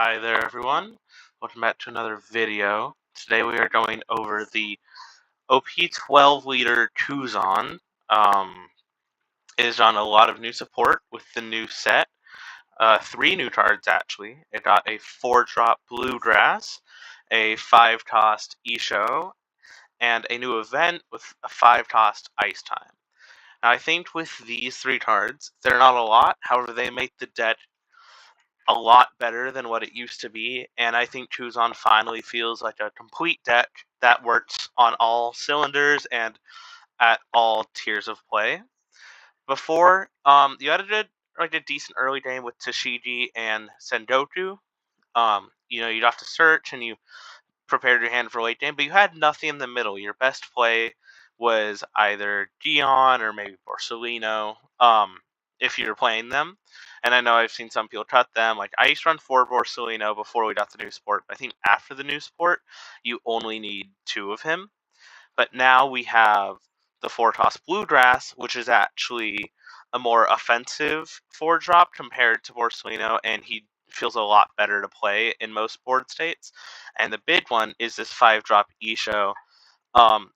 Hi there everyone, welcome back to another video. Today we are going over the OP-12 Leader Kuzan. It is on a lot of new support with the new set. 3 new cards actually. It got a 4-drop Bluegrass, a 5-cost Isho, and a new event with a 5-cost Ice Time. Now I think with these 3 cards, they're not a lot, however they make the deck a lot better than what it used to be, and I think Kuzan finally feels like a complete deck that works on all cylinders and at all tiers of play. Before, you had a decent early game with Tashigi and Sendoku. You'd have to search and you prepared your hand for late game, but you had nothing in the middle. Your best play was either Gion or maybe Borsellino, if you were playing them. And I know I've seen some people cut them. Like, I used to run 4 Borsellino before we got the new sport. I think after the new sport, you only need 2 of him. But now we have the 4-cost Bluegrass, which is actually a more offensive 4-drop compared to Borsellino, and he feels a lot better to play in most board states. And the big one is this 5-drop Isho.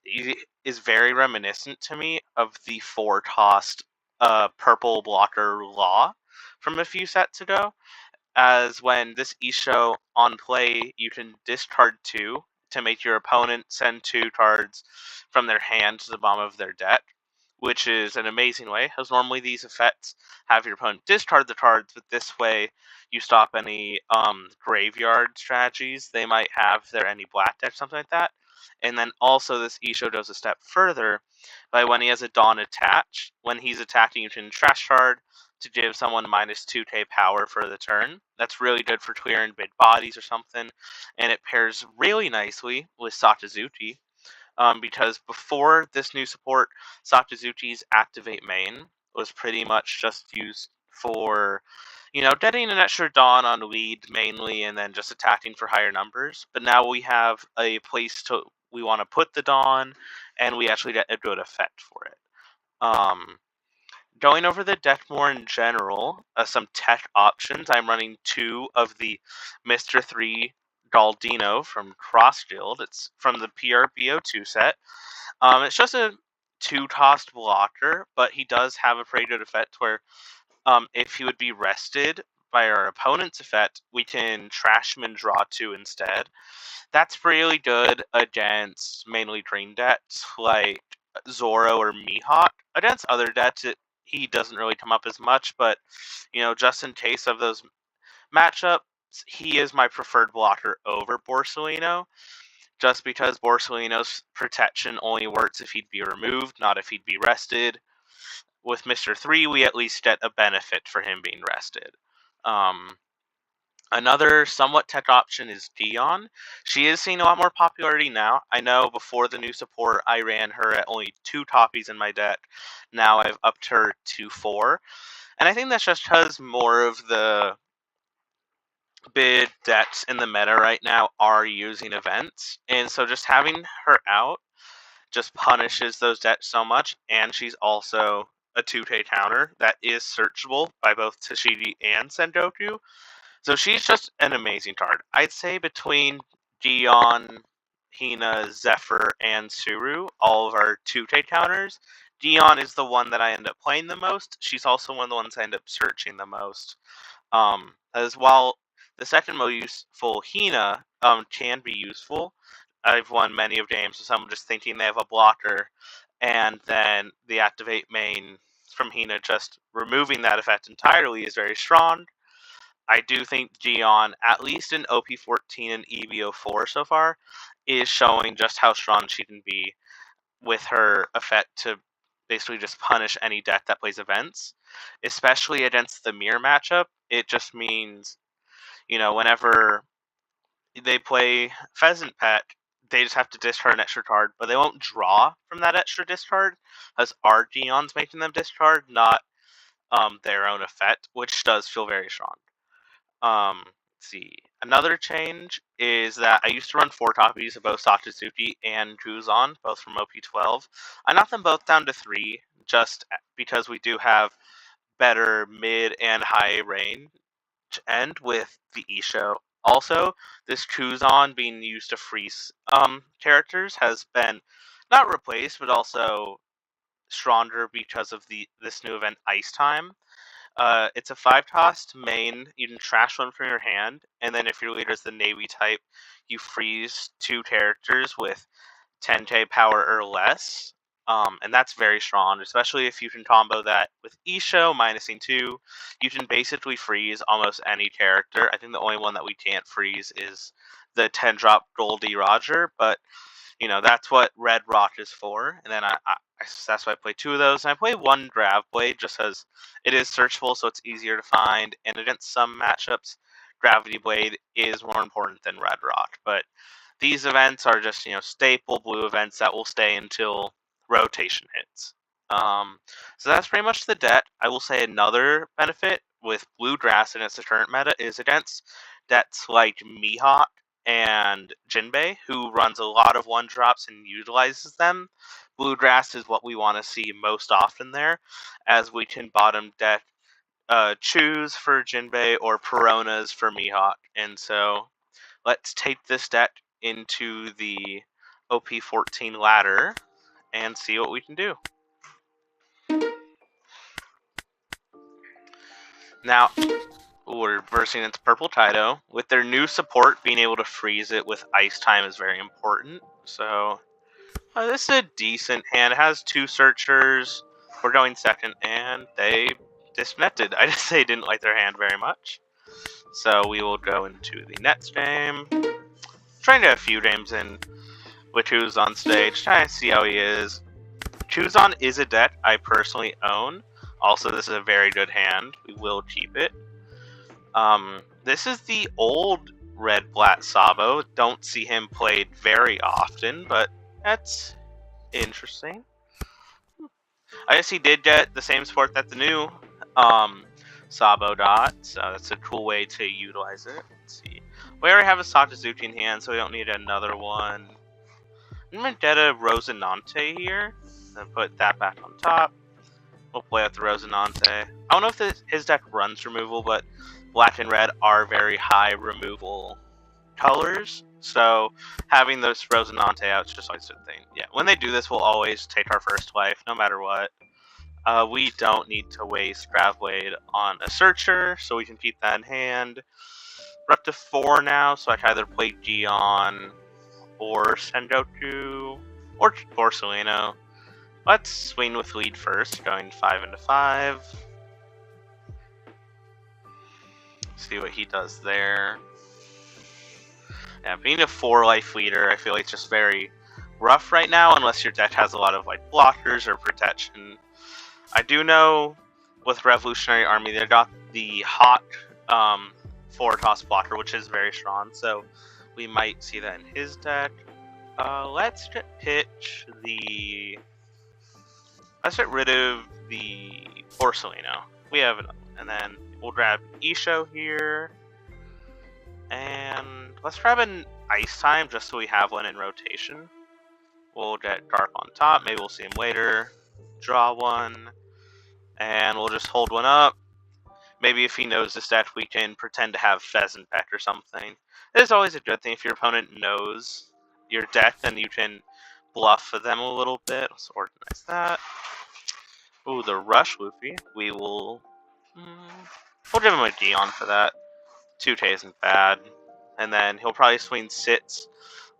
It is very reminiscent to me of the 4-cost purple blocker Law from a few sets ago, as when this Isho on play, you can discard 2 to make your opponent send 2 cards from their hand to the bottom of their deck, which is an amazing way, as normally these effects have your opponent discard the cards, but this way you stop any graveyard strategies they might have if they're any black deck, something like that. And then also this Isho goes a step further by when he has a Dawn attach. When he's attacking, you can trash card to give someone -2k power for the turn. That's really good for clearing big bodies or something, and it pairs really nicely with Sakazuki, because before this new support, Sakazuki's Activate main was pretty much just used for, getting an extra Dawn on lead mainly, and then just attacking for higher numbers. But now we have a place we want to put the Dawn, and we actually get a good effect for it. Going over the deck more in general, some tech options. I'm running 2 of the Mr. 3 Galdino from Cross Guild. It's from the PRBO2 set. It's just a 2-cost blocker, but he does have a pretty good effect where if he would be rested by our opponent's effect, we can trash him and draw 2 instead. That's really good against mainly green decks like Zoro or Mihawk. Against other decks, he doesn't really come up as much, but just in case of those matchups, he is my preferred blocker over Borsellino, just because Borsellino's protection only works if he'd be removed, not if he'd be rested. With Mr. 3, we at least get a benefit for him being rested. Another somewhat tech option is Dion. She is seeing a lot more popularity now. I know before the new support, I ran her at only 2 copies in my deck. Now I've upped her to 4. And I think that's just because more of the big decks in the meta right now are using events. And so just having her out just punishes those decks so much. And she's also a 2k counter that is searchable by both Tashigi and Sendoku. So she's just an amazing card. I'd say between Gion, Hina, Zephyr, and Suru, all of our 2k counters, Gion is the one that I end up playing the most. She's also one of the ones I end up searching the most. As well, the second most useful Hina can be useful. I've won many of games with someone just thinking they have a blocker, and then the Activate main from Hina just removing that effect entirely is very strong. I do think Gion, at least in OP-14 and EB-04 so far, is showing just how strong she can be with her effect to basically just punish any deck that plays events, especially against the mirror matchup. It just means, whenever they play Pheasant Pet, they just have to discard an extra card, but they won't draw from that extra discard, because our Gion's making them discard, not their own effect, which does feel very strong. Let's see. Another change is that I used to run 4 copies of both Sakazuki and Kuzan, both from OP12. I knocked them both down to 3, just because we do have better mid and high range end with the Isho Also, this Kuzan being used to freeze characters has been not replaced, but also stronger because of this new event, Ice Time. It's a 5-cost main. You can trash one from your hand, and then if your leader is the Navy type, you freeze 2 characters with 10k power or less. And that's very strong, especially if you can combo that with Isho, minusing 2. You can basically freeze almost any character. I think the only one that we can't freeze is the 10-drop Goldie Roger, but you know, that's what Red Rock is for. And then that's why I play 2 of those. And I play 1 Grav Blade just because it is searchable, so it's easier to find. And against some matchups, Gravity Blade is more important than Red Rock. But these events are just, you know, staple blue events that will stay until rotation hits. So that's pretty much the deck. I will say another benefit with Bluegrass against the current meta is against decks like Mihawk and Jinbei, who runs a lot of 1-drops and utilizes them. Bluegrass is what we want to see most often there, as we can bottom deck Choose for Jinbei or Peronas for Mihawk. And so let's take this deck into the OP-14 ladder and see what we can do. Now, we're versing into Purple Kaido. With their new support, being able to freeze it with Ice Time is very important. So, this is a decent hand. It has 2 searchers. We're going second, and they disconnected. I just say didn't like their hand very much. So we will go into the next game. Trying to get a few games in with Kuzan stage, trying to see how he is. Kuzan is a deck I personally own. Also, this is a very good hand. We will keep it. This is the old red-black Sabo. Don't see him played very often, but that's interesting. I guess he did get the same support that the new Sabo got, so that's a cool way to utilize it. Let's see. We already have a Sakazuki in hand, so we don't need another one. I'm gonna get a Rosinante here, and put that back on top. We'll play with the Rosinante. I don't know if his deck runs removal, but black and red are very high removal colors, so having those Rosinante out is just always a good thing. Yeah, when they do this, we'll always take our first life, no matter what. We don't need to waste Grav Blade on a Searcher, so we can keep that in hand. We're up to 4 now, so I can either play Gion, or Sengoku, or Seleno. Let's swing with lead first, going 5 into 5. See what he does there. Yeah, being a 4-life leader, I feel like it's just very rough right now, unless your deck has a lot of like blockers or protection. I do know with Revolutionary Army they got the hot 4-cost blocker, which is very strong, so we might see that in his deck. Let's get rid of the Porcelino. We have another, and then we'll grab Isho here. And let's grab an Ice Time just so we have one in rotation. We'll get Garp on top. Maybe we'll see him later. Draw one. And we'll just hold one up. Maybe if he knows this deck, we can pretend to have Pheasant Peck or something. It's always a good thing if your opponent knows your deck, then you can bluff them a little bit. Let's organize that. Ooh, the Rush Luffy. We'll give him a Gion for that. 2K isn't bad. And then he'll probably swing Sits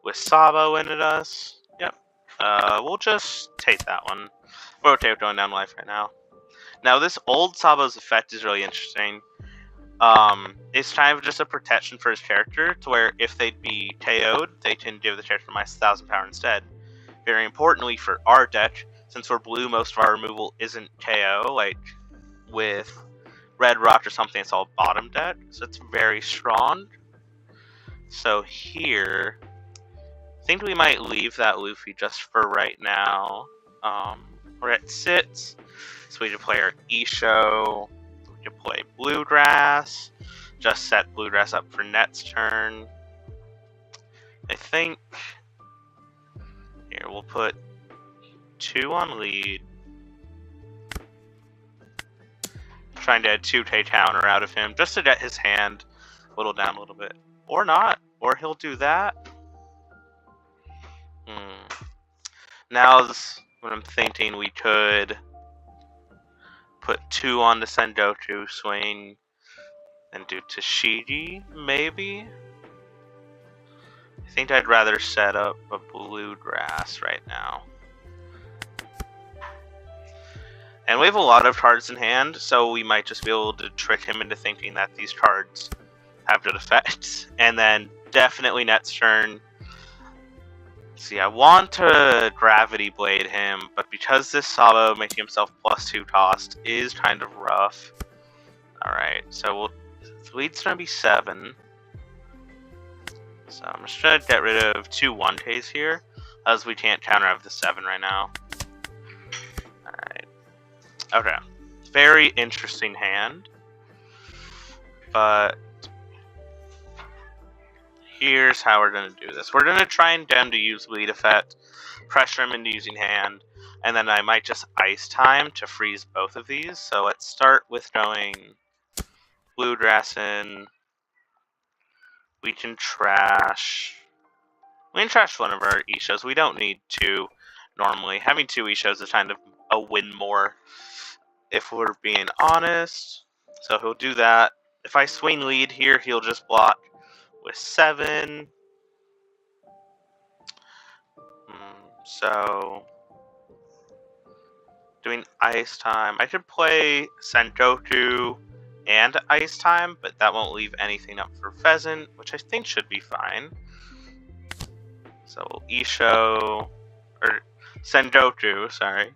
with Sabo in at us. Yep. We'll just take that one. We're okay with going down life right now. Now, this old Sabo's effect is really interesting. It's kind of just a protection for his character, to where if they'd be KO'd, they can give the character minus 1,000 power instead. Very importantly for our deck, since we're blue, most of our removal isn't KO, like with Red Rock or something, it's all bottom deck, so it's very strong. So here, I think we might leave that Luffy just for right now. We're at Sits, so we can play our Isho, we can play Bluegrass, just set Bluegrass up for next turn. I think, here, we'll put 2 on lead. Trying to get a 2K counter out of him, just to get his hand whittled down a little bit. Or not. Or he'll do that. Now's what I'm thinking. We could put 2 on the Sendoku, swing, and do Tashigi, maybe? I think I'd rather set up a Bluegrass right now. And we have a lot of cards in hand, so we might just be able to trick him into thinking that these cards have good effects. And then definitely next turn. See, I want to Gravity Blade him, but because this Sabo making himself +2 cost is kind of rough. Alright, so the lead's going to be 7. So I'm just going to get rid of 2 1Ks here, as we can't counter out the 7 right now. Alright. Okay. Very interesting hand. But here's how we're going to do this. We're going to try and get him to use lead effect, pressure him into using hand, and then I might just ice time to freeze both of these. So let's start with going Bluegrass in. We can trash one of our Ishos. We don't need 2 normally. Having 2 Ishos is kind of a win more, if we're being honest. So he'll do that. If I swing lead here, he'll just block with 7. So doing ice time. I could play Sengoku and ice time, but that won't leave anything up for Pheasant, which I think should be fine. So Isho, or Sengoku, sorry.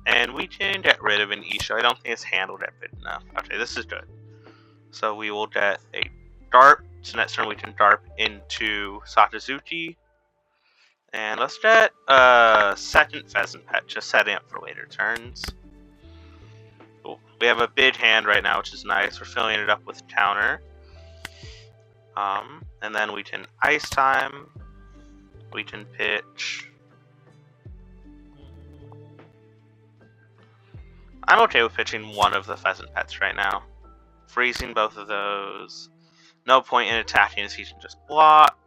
And we can get rid of an Isho. I don't think it's handled it good enough. Okay, this is good. So we will get a Darp. So next turn we can Darp into Sakazuki. And let's get a second Pheasant Pet, just setting up for later turns. Cool. We have a big hand right now, which is nice. We're filling it up with counter. And then we can ice time. We can pitch. I'm okay with pitching one of the Pheasant Pets right now. Freezing both of those. No point in attacking as he can just block.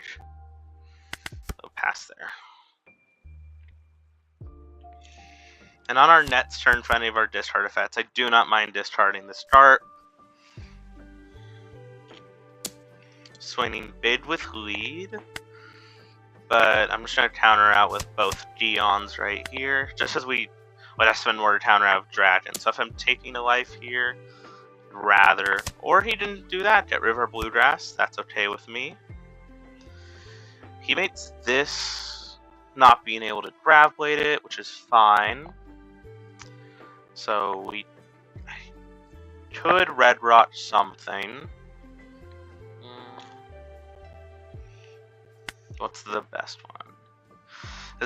So pass there. And on our next turn for any of our discard effects, I do not mind discarding this Darp. Swinging bid with lead. But I'm just going to counter out with both Geons right here. Just as we would have to spend more to counter out Dragon. So if I'm taking a life here, rather. Or he didn't do that, get rid of our Bluegrass. That's okay with me. He makes this not being able to Grav Blade it, which is fine. So we could Red Rot something. What's the best one?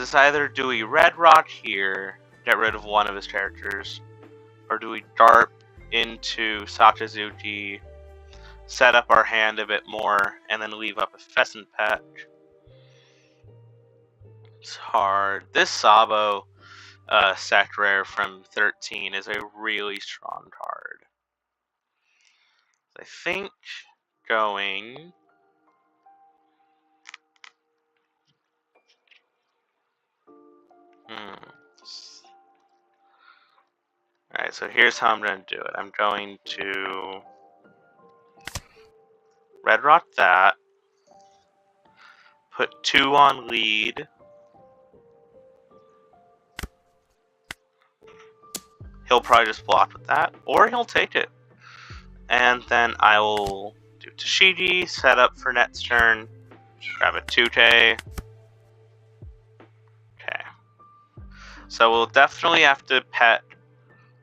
Is either do we Red Rock here, get rid of one of his characters, or do we Darp into Sakazuki, set up our hand a bit more, and then leave up a Pheasant Pet? It's hard. This Sabo sec rare from 13 is a really strong card. I think going... Alright, so here's how I'm going to do it. I'm going to Red Rock that, put 2 on lead, he'll probably just block with that, or he'll take it. And then I will do Tashigi, set up for next turn, grab a 2K. Okay. So we'll definitely have to pet,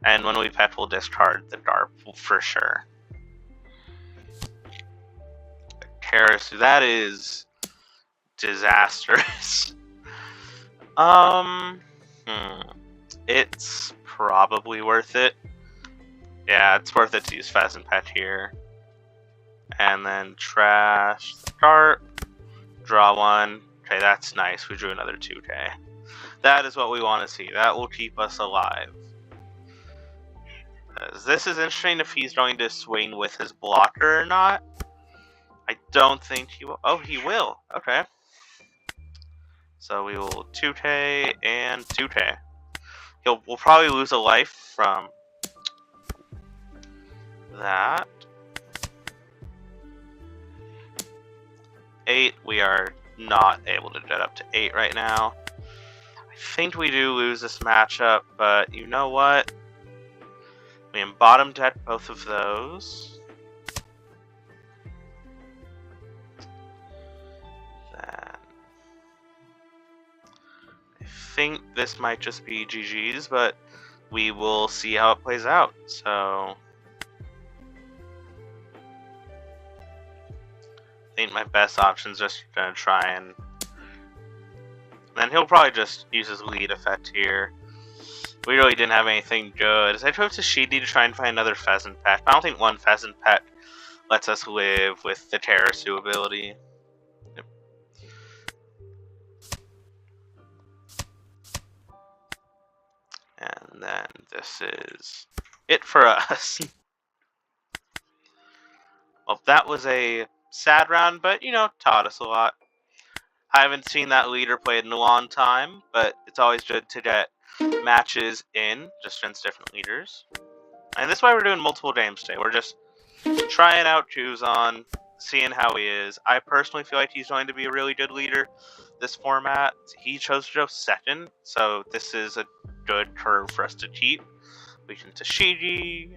and when we pet, we'll discard the Darp for sure. Karis, that is disastrous. It's probably worth it. Yeah, it's worth it to use Pheasant Pet here. And then trash the Darp, draw 1. Okay, that's nice. We drew another 2K. That is what we want to see. That will keep us alive. This is interesting if he's going to swing with his blocker or not. I don't think he will. Oh, he will. Okay. So we will Tute and Tute. We'll probably lose a life from that. 8, we are not able to get up to 8 right now. I think we do lose this matchup, but you know what? We am bottom dead both of those. Then I think this might just be GG's, but we will see how it plays out. So I think my best option is just gonna try and then he'll probably just use his lead effect here. We really didn't have anything good. I chose to Shidi to try and find another pheasant pet. I don't think one pheasant pet lets us live with the Terrasu ability. Yep. And then this is it for us. Well, that was a sad round, but, you know, taught us a lot. I haven't seen that leader played in a long time, but it's always good to get matches in, just against different leaders. And this is why we're doing multiple games today. We're just trying out Kuzan, seeing how he is. I personally feel like he's going to be a really good leader this format. He chose to go second, so this is a good curve for us to keep. We can Tashigi.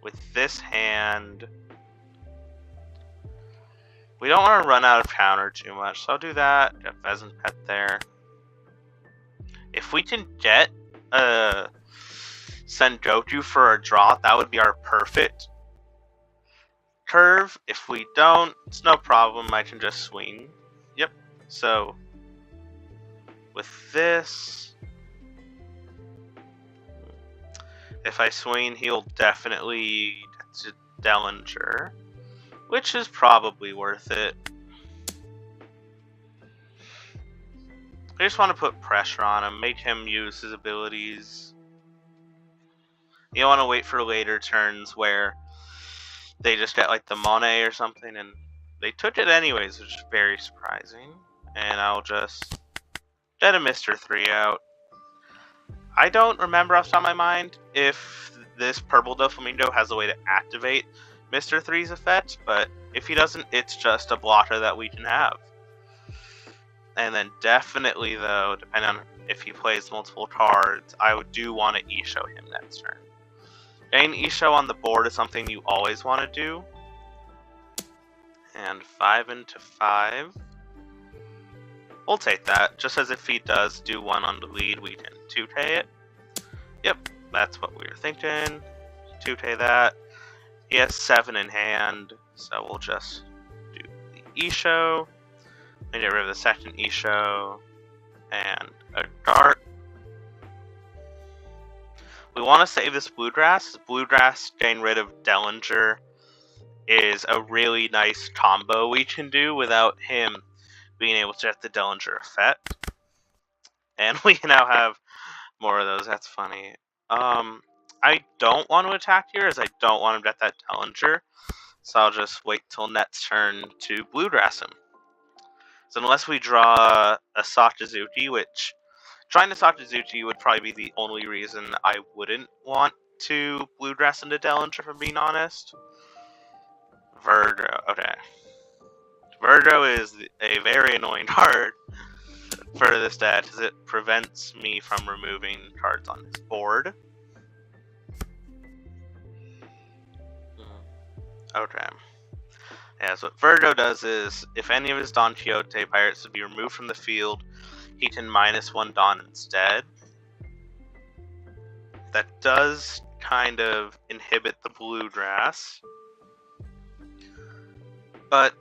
With this hand, we don't want to run out of counter too much, so I'll do that. Got pheasant pet there. If we can get send Goku for a draw, that would be our perfect curve. If we don't, it's no problem. I can just swing. Yep. So with this, if I swing, he'll definitely get to Dellinger, which is probably worth it. I just want to put pressure on him, make him use his abilities. You don't want to wait for later turns where they just get like the Monet or something, and they took it anyways, which is very surprising. And I'll just get a Mr. 3 out. I don't remember off the top of my mind if this Purple Doflamingo has a way to activate Mr. 3's effect, but if he doesn't, it's just a blocker that we can have. And then definitely, though, depending on if he plays multiple cards, I do want to E-show him next turn. Getting E-show on the board is something you always want to do. And 5 into 5. We'll take that, just as if he does do one on the lead, we can Tute it. Yep, that's what we were thinking. Tute that. He has 7 in hand, so we'll just do the E-show. And get rid of the second E-show. And a dart. We want to save this Bluegrass. Bluegrass getting rid of Dellinger is a really nice combo we can do without him being able to get the Dellinger effect. And we now have more of those. That's funny. I don't want to attack here, as I don't want him to get that Dellinger. So I'll just wait till next turn to Bluegrass him. So unless we draw a Sakazuki, which trying to Sakazuki would probably be the only reason I wouldn't want to Bluegrass into Dellinger, if I'm being honest. Virgo, okay. Virgo is a very annoying card for this deck, because it prevents me from removing cards on his board. Okay. Yeah, so what Virgo does is, if any of his Don Quixote pirates would be removed from the field, he can -1 Don instead. That does kind of inhibit the Bluegrass, but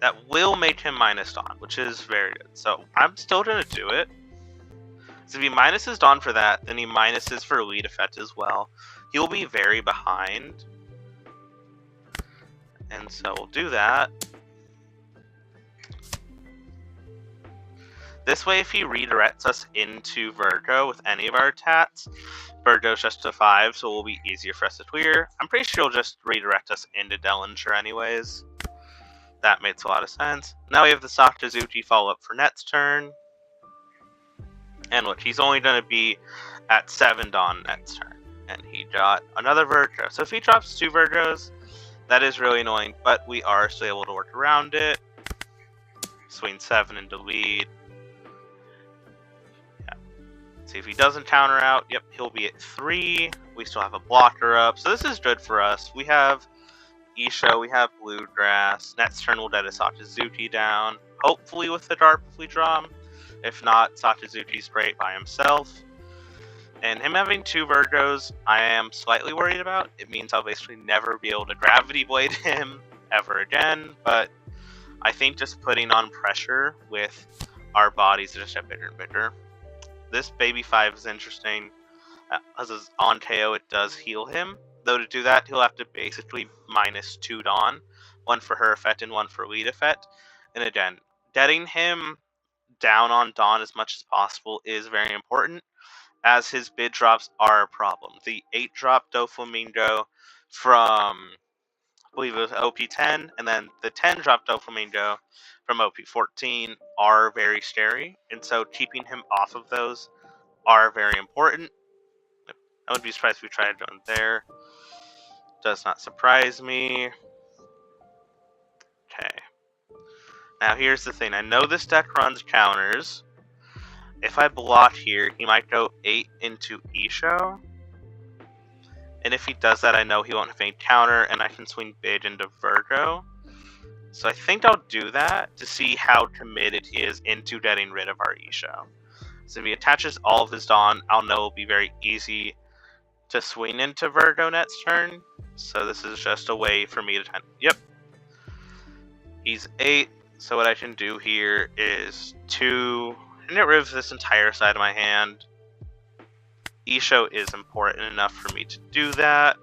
that will make him -Don, which is very good. So I'm still going to do it. So if he minuses Don for that, then he minuses for lead effect as well. He'll be very behind. And so we'll do that. This way, if he redirects us into Virgo with any of our attacks, Virgo's just a 5, so it will be easier for us to clear. I'm pretty sure he'll just redirect us into Dellinger anyways. That makes a lot of sense. Now we have the Sakazuki follow-up for Net's turn. And look, he's only going to be at 7 on Net's turn. And he got another Virgo. So if he drops 2 Virgos, that is really annoying, but we are still able to work around it. Swing 7 into lead. Yeah. See if he doesn't counter out. Yep, he'll be at 3. We still have a blocker up. So this is good for us. We have Isho, we have Bluegrass. Next turn we'll get a Sakazuki down. Hopefully with the Darp if we draw him. If not, Sakazuki's great by himself. And him having 2 Virgos, I am slightly worried about. It means I'll basically never be able to Gravity Blade him ever again. But I think just putting on pressure with our bodies just get bigger and bigger. This Baby 5 is interesting. As is on KO, it does heal him. Though to do that, he'll have to basically minus 2 Dawn. 1 for her effect and 1 for lead effect. And again, getting him down on Dawn as much as possible is very important, as his bid drops are a problem. The 8-drop Doflamingo from, I believe it was OP10, and then the 10-drop Doflamingo from OP14 are very scary, and so keeping him off of those are very important. I would be surprised if we tried going there. Does not surprise me. Okay. Now here's the thing. I know this deck runs counters. If I block here, he might go 8 into Isho. And if he does that, I know he won't have any counter, and I can swing big into Virgo. So I think I'll do that to see how committed he is into getting rid of our Isho. So if he attaches all of his Dawn, I'll know it'll be very easy to swing into Virgo next turn. So this is just a way for me to... Yep. He's 8. So what I can do here is to get rid of this entire side of my hand. Isho is important enough for me to do that.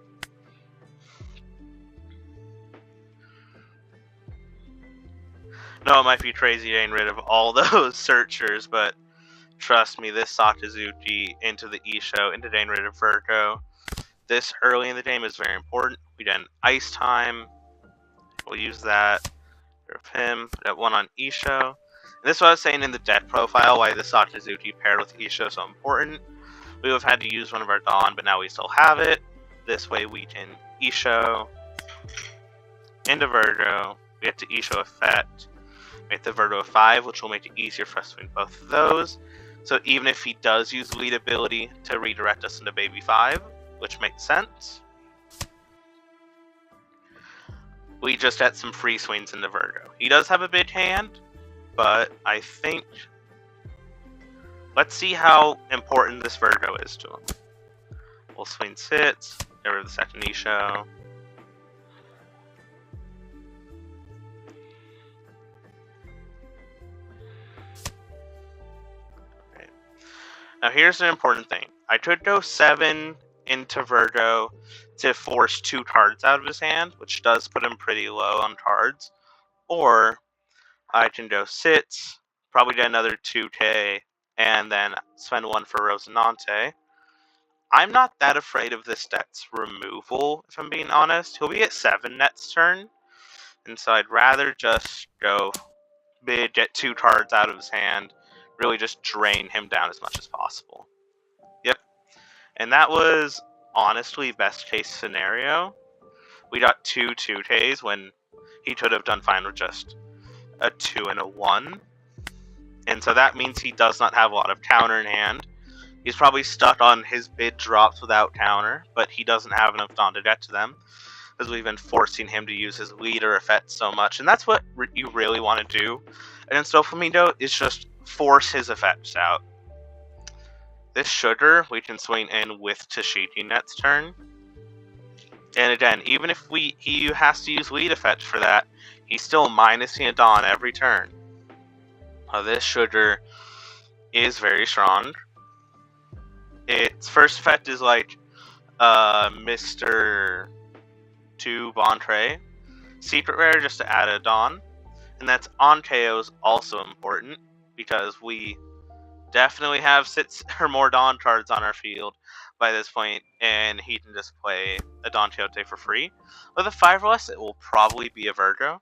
No, it might be crazy getting rid of all those searchers, but trust me, this Sakazuki into the Isho, into getting rid of Virgo. This early in the game is very important. We get an Ice Time. We'll use that. Of him, that 1 on Isho. And this is what I was saying in the deck profile, why the Sakazuki paired with Isho is so important. We would have had to use one of our Dawn, but now we still have it. This way we can Isho into Virgo. We get to Isho effect. Make the Virgo a 5, which will make it easier for us to win both of those. So even if he does use lead ability to redirect us into Baby 5, which makes sense, we just had some free swings into Virgo. He does have a big hand, but I think... Let's see how important this Virgo is to him. We'll swing 6, get rid of the second Isho. Okay. Now here's an important thing. I could go 7 into Virgo to force 2 cards out of his hand, which does put him pretty low on cards. Or I can go 6, probably get another 2k, and then spend 1 for Rosinante. I'm not that afraid of this deck's removal, if I'm being honest. He'll be at 7 next turn, and so I'd rather just go big, get 2 cards out of his hand, really just drain him down as much as possible. Yep. And that was honestly best case scenario. We got 2 2Ks when he could have done fine with just a 2 and a 1. And so that means he does not have a lot of counter in hand. He's probably stuck on his bid drops without counter, but he doesn't have enough Dawn to get to them, because we've been forcing him to use his leader effect so much. And that's what you really want to do against Doflamingo, is just force his effects out. This Sugar, we can swing in with Tashiki next turn. And again, even if he has to use lead effect for that, he's still minusing a Dawn every turn. This Sugar is very strong. Its first effect is like Mr. 2 Bontre. Secret Rare just to add a Dawn. And that's on KO's also important. because we definitely have 6 or more Dawn cards on our field by this point, and he can just play a Don Quixote for free. With a 5 or less, it will probably be a Virgo.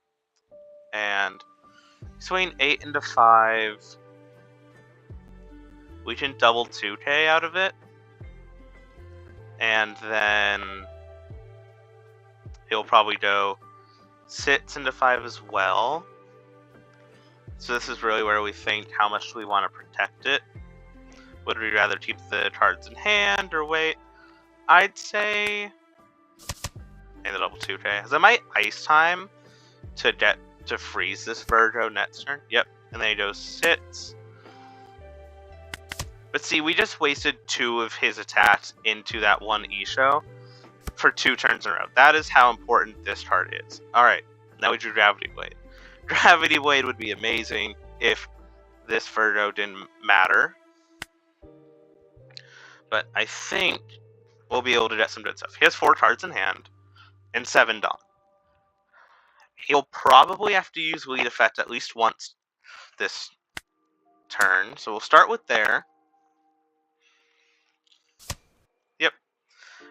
And swing 8 into 5, we can double 2K out of it. And then he'll probably go 6 into 5 as well. So this is really where we think how much we want to protect it. Would we rather keep the cards in hand or wait? I'd say the double 2K. Because I might ice time to freeze this Virgo next turn. Yep. And then he goes 6. But see, we just wasted 2 of his attacks into that one Isho for 2 turns in a row. That is how important this card is. Alright, now we do Gravity Blade. Gravity Blade would be amazing if this Virgo didn't matter. But I think we'll be able to get some good stuff. He has 4 cards in hand and 7 Dawn. He'll probably have to use lead effect at least once this turn. So we'll start with there. Yep.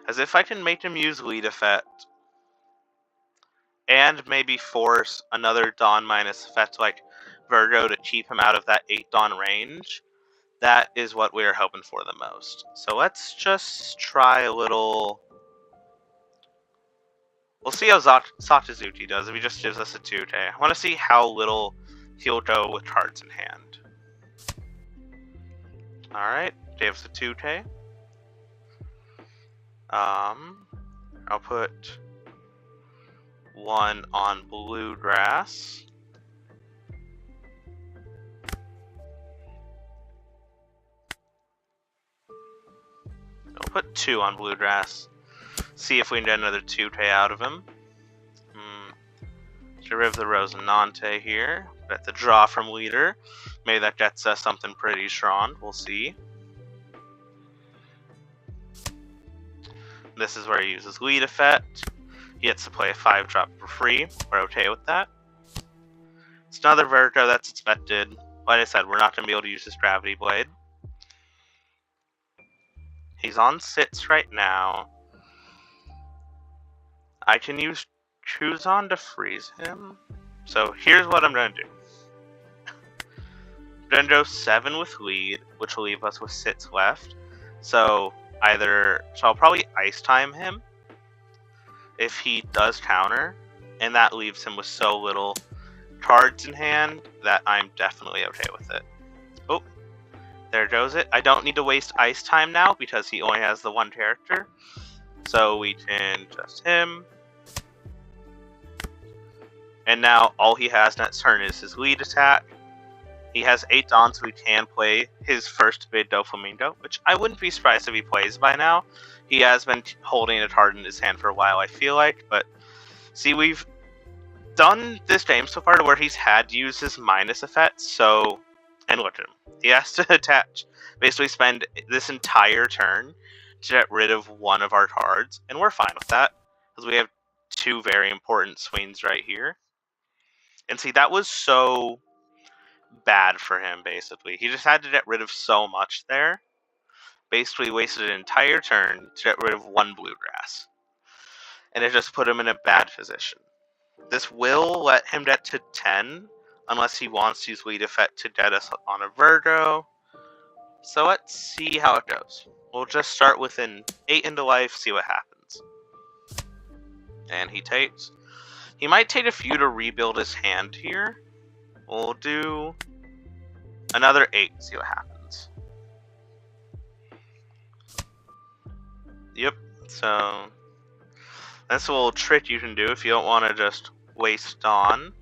As if I can make him use lead effect. And maybe force another Dawn minus effect like Virgo to keep him out of that 8 Dawn range. That is what we are hoping for the most. So let's just try a little... We'll see how Satazuki does if he just gives us a 2K. I want to see how little he'll go with cards in hand. Alright, gave us a 2K. I'll put 1 on Bluegrass. I'll put 2 on Bluegrass. See if we can get another 2K out of him. Get rid of the Rosinante here. Get the draw from Leader. Maybe that gets us something pretty strong. We'll see. This is where he uses lead effect. He gets to play a 5-drop for free. We're okay with that. It's another Virgo, that's expected. Like I said, we're not going to be able to use this Gravity Blade. He's on 6 right now. I can use Kuzan to freeze him. So here's what I'm going to do. I'm going to go 7 with lead, which will leave us with 6 left. So I'll probably ice time him if he does counter, and that leaves him with so little cards in hand that I'm definitely okay with it. Oh, there goes it. I don't need to waste ice time now because he only has the 1 character. So we can just him. And now all he has next turn is his lead attack. He has 8 Dawn, so he can play his first bid Doflamingo, which I wouldn't be surprised if he plays by now. He has been holding a card in his hand for a while, I feel like. But see, we've done this game so far to where he's had to use his minus effects. So, and look at him. He has to attach, basically spend this entire turn to get rid of 1 of our cards. And we're fine with that, because we have 2 very important swings right here. And see, that was so bad for him, basically. He just had to get rid of so much there. Basically wasted an entire turn to get rid of 1 Bluegrass. And it just put him in a bad position. This will let him get to 10, unless he wants to use lead effect to get us on a Virgo. So let's see how it goes. We'll just start with an 8 into life, see what happens. And he takes. He might take a few to rebuild his hand here. We'll do another 8, see what happens. Yep, so that's a little trick you can do if you don't want to just waste Dawn.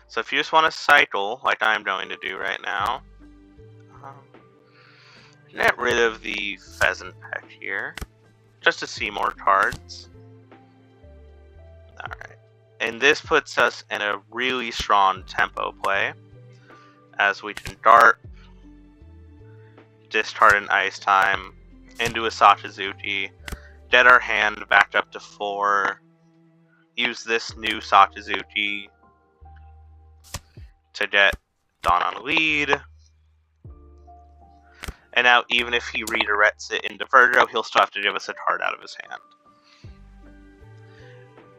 So if you just want to cycle, like I'm going to do right now, get rid of the Pheasant Peck here, just to see more cards. Alright. And this puts us in a really strong tempo play, as we can dart, discard an ice time, into a Satazuki, get our hand back up to 4, use this new Satazuki, to get Dawn on lead. And now, even if he redirects it into Virgo, he'll still have to give us a card out of his hand.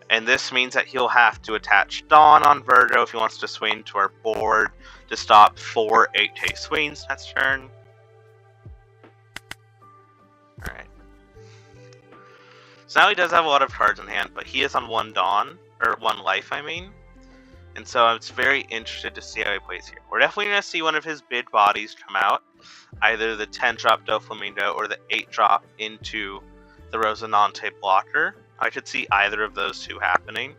And this means that he'll have to attach Dawn on Virgo if he wants to swing to our board to stop 4 8K swings next turn. Alright. So now he does have a lot of cards in hand, but he is on 1 Dawn, or 1 life, I mean. And so I'm very interested to see how he plays here. We're definitely going to see one of his big bodies come out. Either the 10-drop Doflamingo or the 8-drop into the Rosinante blocker. I could see either of those two happening.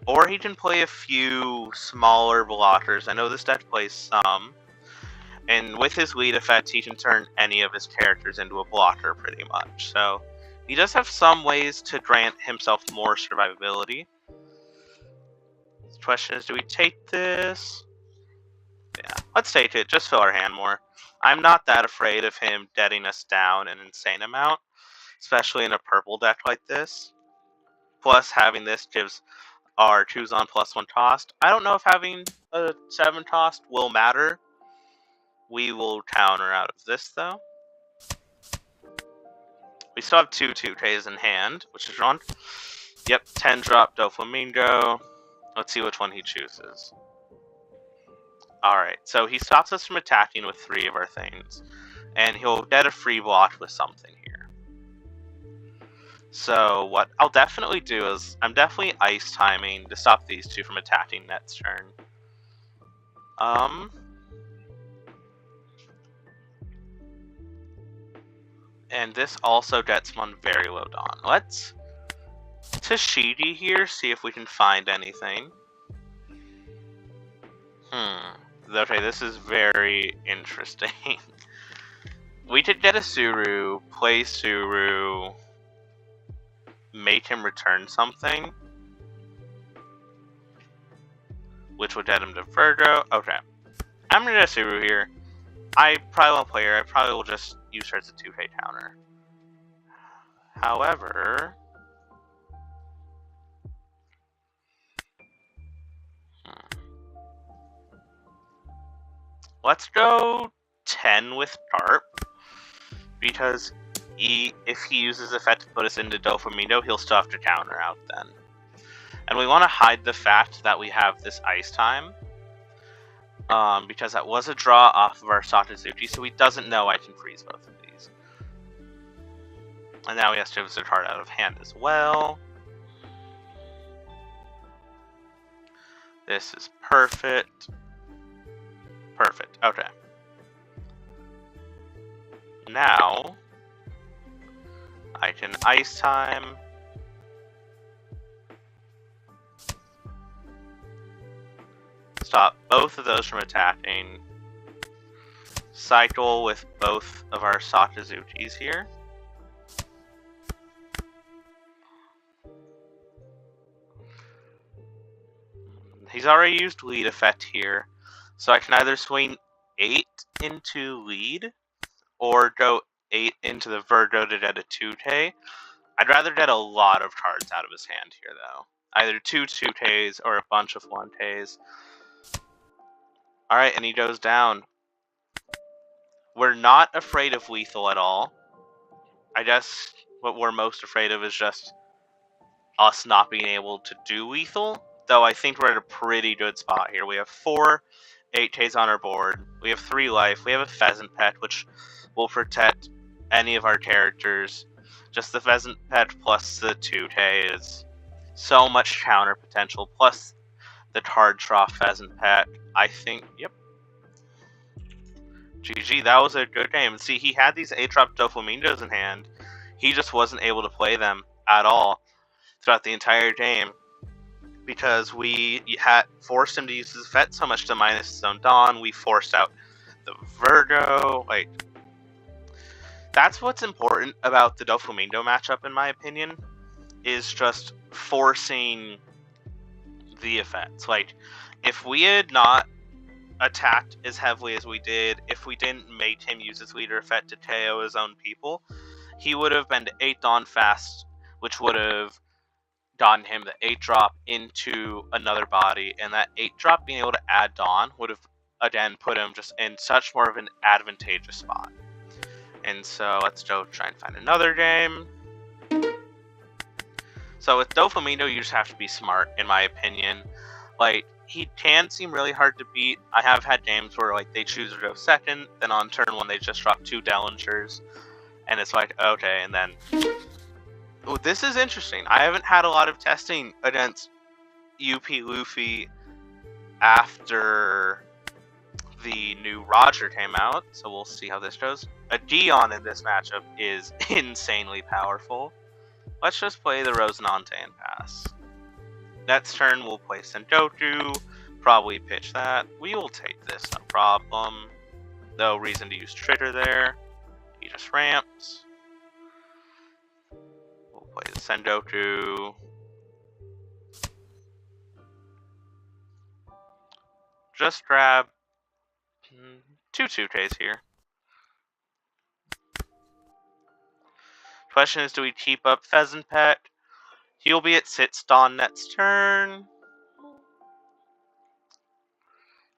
Or he can play a few smaller blockers. I know this deck plays some. And with his lead effect, he can turn any of his characters into a blocker pretty much. So he does have some ways to grant himself more survivability. The question is, do we take this? Yeah, let's take it. Just fill our hand more. I'm not that afraid of him deading us down an insane amount, especially in a purple deck like this. Plus, having this gives our Kuzan +1 cost. I don't know if having a 7 cost will matter. We will counter out of this, though. We still have 2 2Ks in hand, which is wrong. Yep, 10-drop Doflamingo. Let's see which one he chooses. Alright, so he stops us from attacking with 3 of our things. And he'll get a free block with something here. So what I'll definitely do is, I'm definitely ice timing to stop these 2 from attacking next turn. And this also gets one very low Dawn. Let's Tashigi here, see if we can find anything. Okay, this is very interesting. We could get a Suru, play Suru, make him return something, which would get him to Virgo. Okay, I'm gonna get a Suru here. I probably won't play her. I probably will just use her as a 2K counter. However, let's go 10 with Tarp, because if he uses effect to put us into Doflamingo, he'll still have to counter out then. And we want to hide the fact that we have this ice time, because that was a draw off of our Sakazuki, so he doesn't know I can freeze both of these. And now he has to give us a card out of hand as well. This is perfect. Perfect, okay. Now, I can ice time. Stop both of those from attacking. Cycle with both of our Sakazukis here. He's already used lead effect here. So I can either swing 8 into lead, or go 8 into the Virgo to get a 2K. I'd rather get a lot of cards out of his hand here, though. Either 2 2Ks or a bunch of 1Ks. Alright, and he goes down. We're not afraid of lethal at all. I guess what we're most afraid of is just us not being able to do lethal. Though I think we're at a pretty good spot here. We have 4 8Ks on our board. We have 3 life. We have a Pheasant Pet, which will protect any of our characters. Just the Pheasant Pet plus the 2K is so much counter potential. Plus the card draw Pheasant Pet. I think, yep. GG, that was a good game. See, he had these 8-drop Doflamingos in hand. He just wasn't able to play them at all throughout the entire game, because we had forced him to use his vet so much to minus his own Dawn. We forced out the Virgo. Like, that's what's important about the Doflamingo matchup, in my opinion, is just forcing the effects. Like, if we had not attacked as heavily as we did, if we didn't make him use his leader effect to KO his own people, he would have been to 8 Dawn fast, which would have gotten him the 8-drop into another body, and that 8-drop being able to add Dawn would have, again, put him just in such more of an advantageous spot. And so let's go try and find another game. So with Doflamingo, you just have to be smart, in my opinion. Like, he can seem really hard to beat. I have had games where like they choose to go second, then on turn 1 they just drop 2 Dellingers, and it's like, okay, and then... Oh, this is interesting. I haven't had a lot of testing against UP Luffy after the new Roger came out, so we'll see how this goes. A Dion in this matchup is insanely powerful. Let's just play the Rosinante and pass. Next turn, we'll play Sengoku, probably pitch that. We will take this, no problem. No reason to use Trigger there. He just ramps. We'll play the Sengoku. Just grab 2 2Ks here. Question is, do we keep up Pheasant Pet? He'll be at Sits Dawn next turn.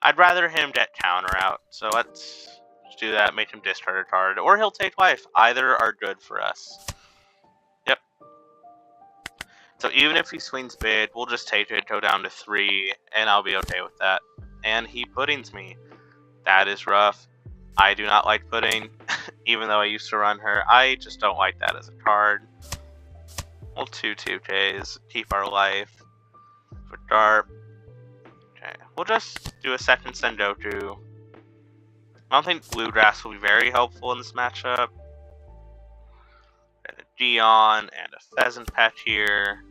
I'd rather him get counter out, so let's do that, make him discard a card, or he'll take life. Either are good for us. Yep. So even if he swings big, we'll just take it, go down to 3, and I'll be okay with that. And he puddings me. That is rough. I do not like pudding, even though I used to run her. I just don't like that as a card. We'll 2 2Ks, keep our life for Darp. Okay, we'll just do a second Sengoku. I don't think Bluegrass will be very helpful in this matchup. And a Dion and a Pheasant Pet here.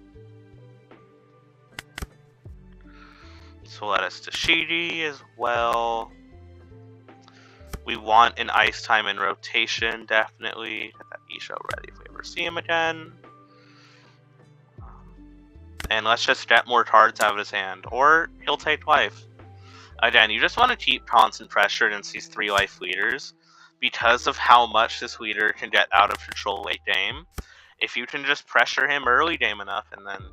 So let us to Shidi as well. We want an Ice Time in rotation, definitely. Get that Isho ready if we ever see him again. And let's just get more cards out of his hand, or he'll take life. Again, you just want to keep constant pressure against these 3 life leaders, because of how much this leader can get out of control late game. If you can just pressure him early game enough, and then...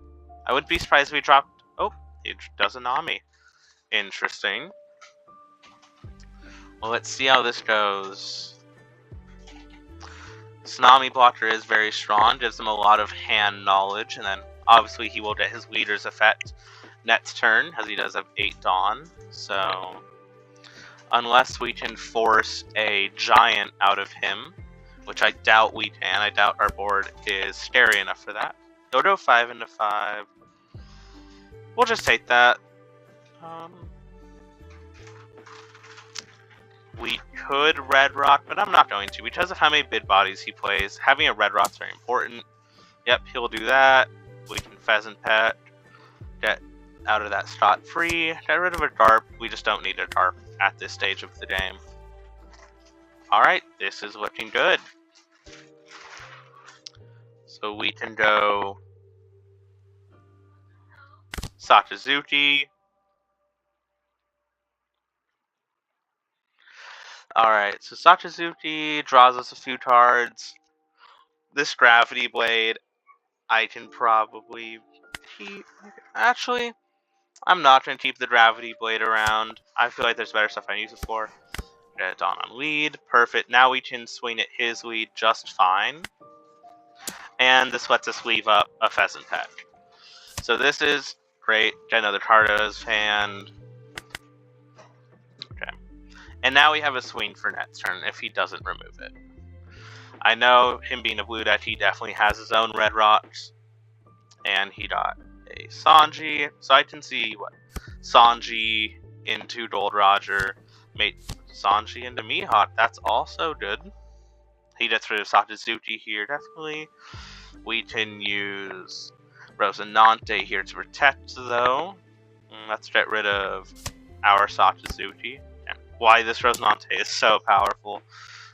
I wouldn't be surprised if he dropped... Oh, he does a Nami. Interesting. Well, let's see how this goes. Tsunami Blocker is very strong, gives him a lot of hand knowledge, and then obviously he will get his leader's effect next turn, as he does have 8 Dawn. So, unless we can force a Giant out of him, which I doubt we can, I doubt our board is scary enough for that. Go 5 into 5. We'll just take that. We could Red Rock, but I'm not going to. Because of how many bid bodies he plays, having a Red Rock is very important. Yep, he'll do that. We can Pheasant Pet. Get out of that spot free. Get rid of a Darp. We just don't need a Darp at this stage of the game. Alright, this is looking good. So we can go Sakazuki. Alright, so Sakazuki draws us a few cards. This Gravity Blade, I can probably keep... Actually, I'm not going to keep the Gravity Blade around. I feel like there's better stuff I can use it for. Get Dawn on lead. Perfect. Now we can swing at his lead just fine. And this lets us leave up a Pheasant Pet. So this is great. Get another card out of his hand. And now we have a swing for next turn if he doesn't remove it. I know him being a blue deck, he definitely has his own red rocks. And he got a Sanji. So I can see what Sanji into Gold Roger, made Sanji into Mihawk. That's also good. He gets rid of Sakazuki here, definitely. We can use Rosinante here to protect, though. Let's get rid of our Sakazuki. Why this Rosinante is so powerful.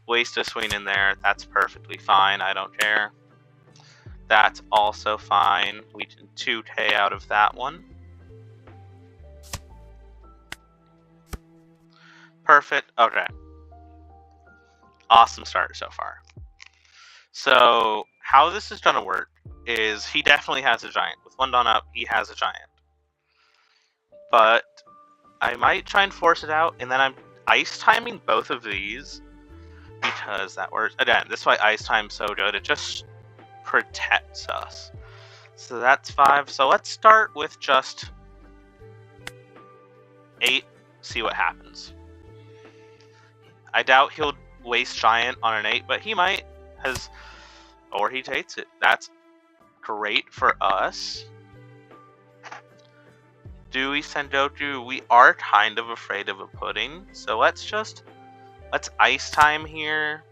Waste a swing in there. That's perfectly fine. I don't care. That's also fine. We can 2K out of that one. Perfect. Okay. Awesome start so far. So, how this is going to work is he definitely has a giant. With 1 Dawn up, he has a giant. But I might try and force it out, and then I'm ice timing both of these because that works. Again, this is why ice time's so good. It just protects us. So that's 5. So let's start with just 8. See what happens. I doubt he'll waste giant on an 8, but he might, or he takes it. That's great for us. Do we send Doku? We are kind of afraid of a pudding, so let's ice time here.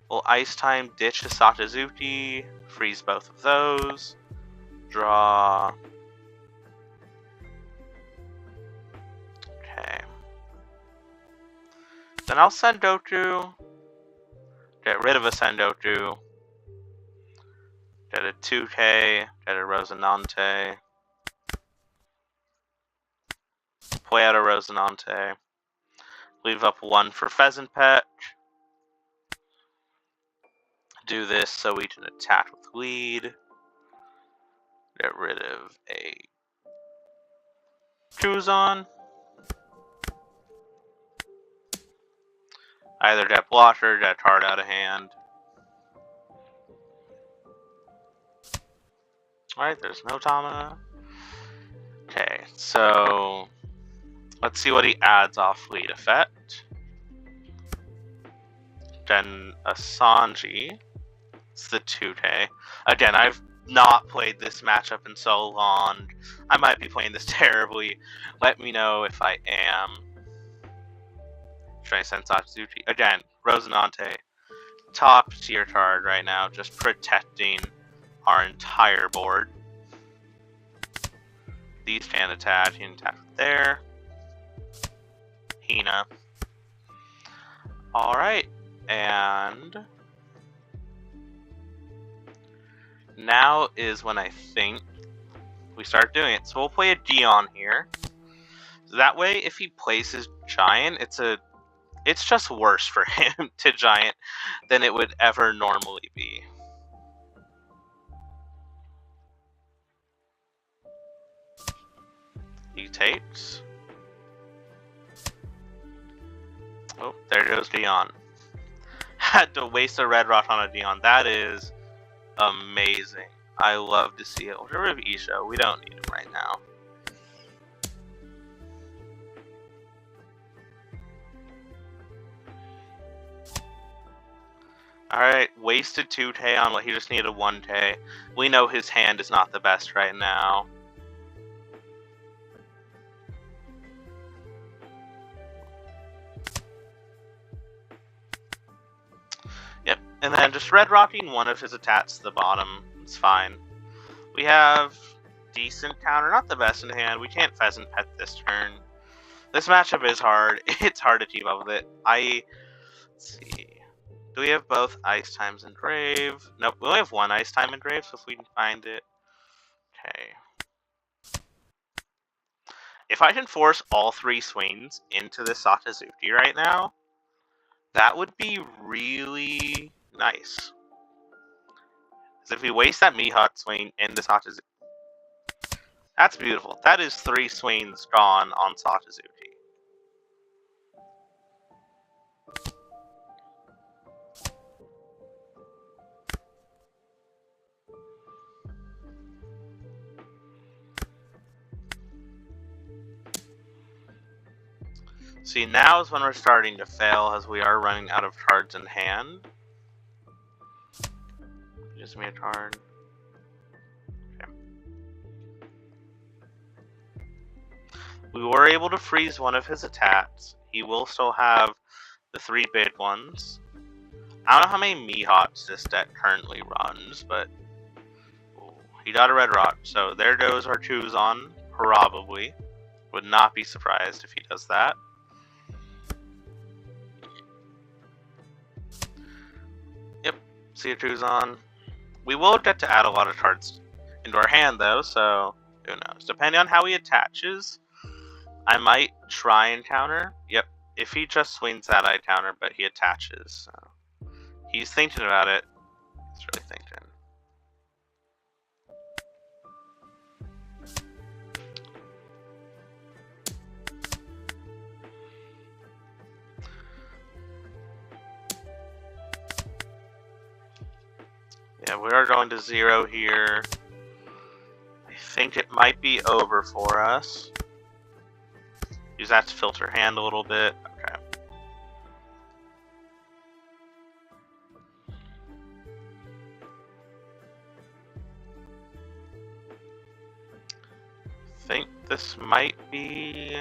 We'll ice time, ditch the Satazuki, freeze both of those, draw. Okay. Then I'll send Doku, get rid of a Sendoku, get a 2K, get a Rosinante, play out a Rosinante, leave up 1 for Pheasant Pet, do this so we can attack with lead, get rid of a Kuzan, either get blocker or get card out of hand. Alright, there's no Tama. Okay, so let's see what he adds off lead effect. Then a Sanji. It's the 2K. Again, I've not played this matchup in so long. I might be playing this terribly. Let me know if I am. Should I send Satsuki? Again, Rosinante. Top tier card right now, just protecting our entire board. These can attack. You can attack there. Hina. Alright, and now is when I think we start doing it. So we'll play a Dion here. So that way, if he places Giant, it's just worse for him to Giant than it would ever normally be. He takes. Oh, there goes Dion. Had to waste a red rock on a Dion. That is amazing. I love to see it. We'll get rid of Isho. We don't need him right now. Alright, wasted 2K on what he just needed a 1K. We know his hand is not the best right now. Yep, and then just red rocking 1 of his attacks to the bottom. It's fine. We have decent counter, not the best in hand. We can't Pheasant Pet this turn. This matchup is hard. It's hard to keep up with it. Let's see. Do we have both Ice Times and Grave? Nope, we only have 1 Ice Time and Grave, so if we can find it. Okay. If I can force all 3 swings into the Satazuki right now, that would be really nice. Because if we waste that Mihawk swing into Satazuki, that's beautiful. That is 3 swings gone on Satazuki. See, now is when we're starting to fail, as we are running out of cards in hand. Gives me a card. Okay. We were able to freeze 1 of his attacks. He will still have the 3 big ones. I don't know how many Mihawks this deck currently runs, but he got a red rock. So there goes our Kuzan, probably. Would not be surprised if he does that. Yep, see a Kuzan. We will get to add a lot of cards into our hand, though, so who knows. Depending on how he attaches, I might try and counter. Yep, if he just swings that, I counter, but he attaches. So he's thinking about it. He's really thinking. Yeah, we are going to 0 here. I think it might be over for us. Use that to filter hand a little bit. Okay. I think this might be...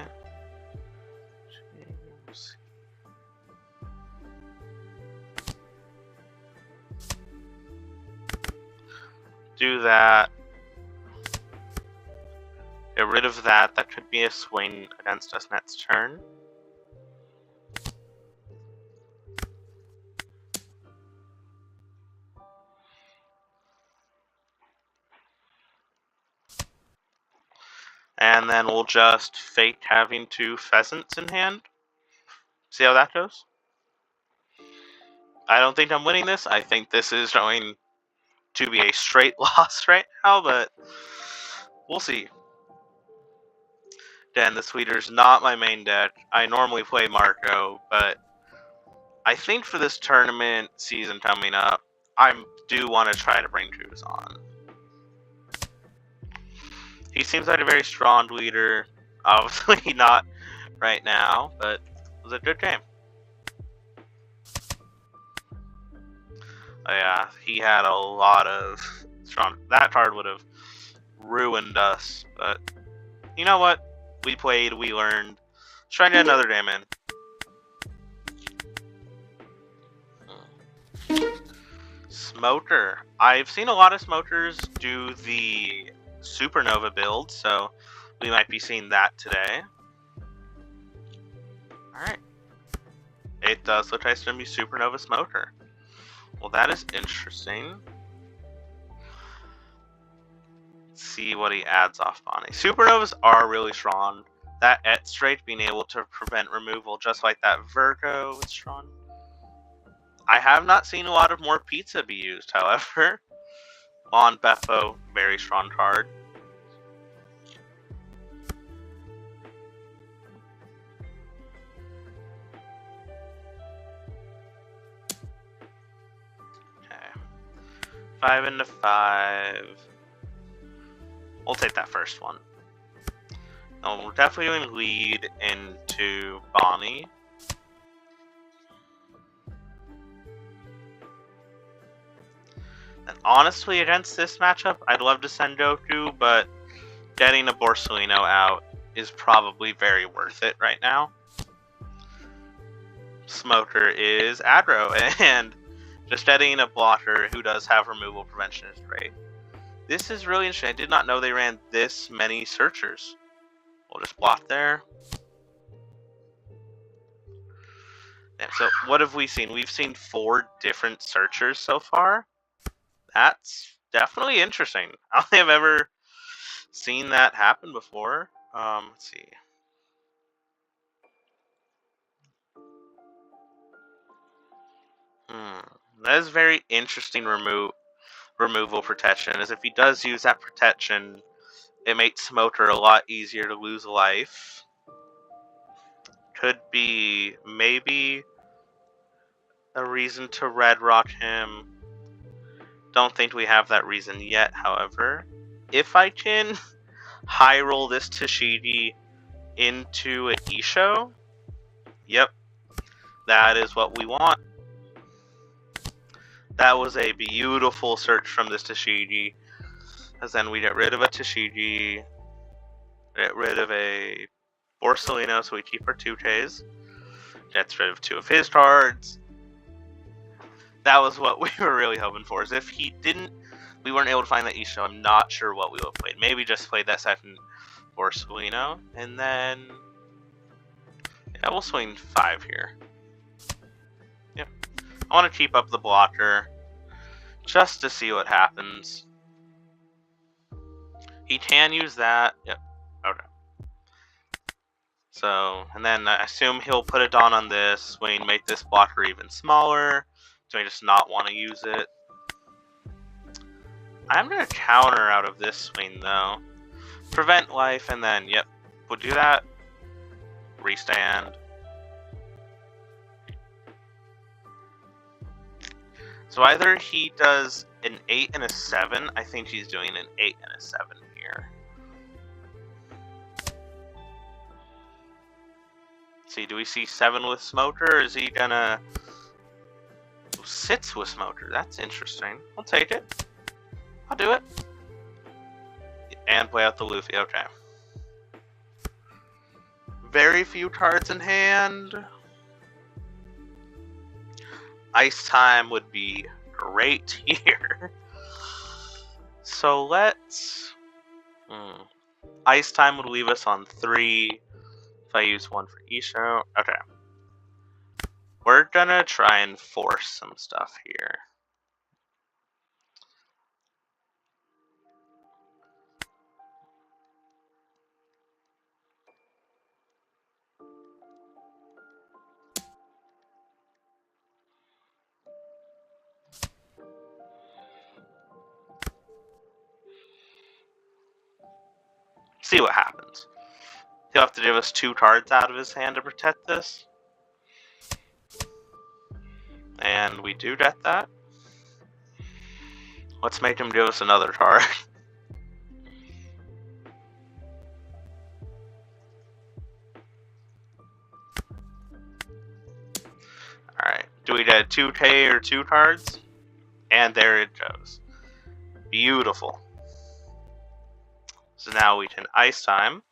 Do that. Get rid of that. That could be a swing against us next turn. And then we'll just fake having 2 pheasants in hand. See how that goes? I don't think I'm winning this. I think this is going to be a straight loss right now, but we'll see. Again, this leader's not my main deck. I normally play Marco, but I think for this tournament season coming up, I do want to try to bring Kuzan. He seems like a very strong leader. Obviously not right now, but it was a good game. Yeah, he had a lot of strong... That card would have ruined us, but you know what? We played, we learned. Let's try and get another game in. Smoker. I've seen a lot of smokers do the Supernova build, so we might be seeing that today. Alright. It does look like it's going to be Supernova Smoker. Well, that is interesting. Let's see what he adds off on it. Supernovas are really strong. That Et straight being able to prevent removal, just like that Virgo is strong. I have not seen a lot of more pizza be used, however. On Beppo, very strong card. Okay. 5 into 5. We'll take that first one. No, we're definitely doing lead into Bonnie. And honestly, against this matchup, I'd love to send Goku, but getting a Borsellino out is probably very worth it right now. Smoker is aggro, and just getting a blocker who does have removal prevention is great. This is really interesting. I did not know they ran this many searchers. We'll just block there. And so what have we seen? We've seen 4 different searchers so far. That's definitely interesting. I don't think I've ever seen that happen before. Let's see. That is very interesting removal protection, as if he does use that protection, it makes Smoker a lot easier to lose life. Could be maybe a reason to red rock him. Don't think we have that reason yet, however. If I can high roll this Tashigi into an Isho, yep, that is what we want. That was a beautiful search from this Tashigi. Because then we get rid of a Tashigi, get rid of a Borsellino, so we keep our 2Ks. Gets rid of 2 of his cards. That was what we were really hoping for. Is if he didn't, we weren't able to find that Isho, I'm not sure what we would have played. Maybe just played that second Borsellino, and then yeah, we'll swing 5 here. Yep. I want to keep up the blocker just to see what happens. He can use that. Yep. Okay. So, and then I assume he'll put a Dawn on this swing, make this blocker even smaller. So I just not want to use it. I'm going to counter out of this swing, though. Prevent life, and then, yep, we'll do that. Restand. So either he does an 8 and a 7. I think he's doing an 8 and a 7 here. See, do we see 7 with Smoter, or is he gonna... 6 with Smoter? That's interesting. I'll take it. I'll do it. And play out the Luffy, okay. Very few cards in hand. Ice Time would be great here. So let's... Ice Time would leave us on 3. If I use 1 for Isho. Okay. We're gonna try and force some stuff here. See what happens. He'll have to give us 2 cards out of his hand to protect this. And we do get that. Let's make him give us another card. Alright, do we get 2K or 2 cards? And there it goes. Beautiful. So now we can Ice Time.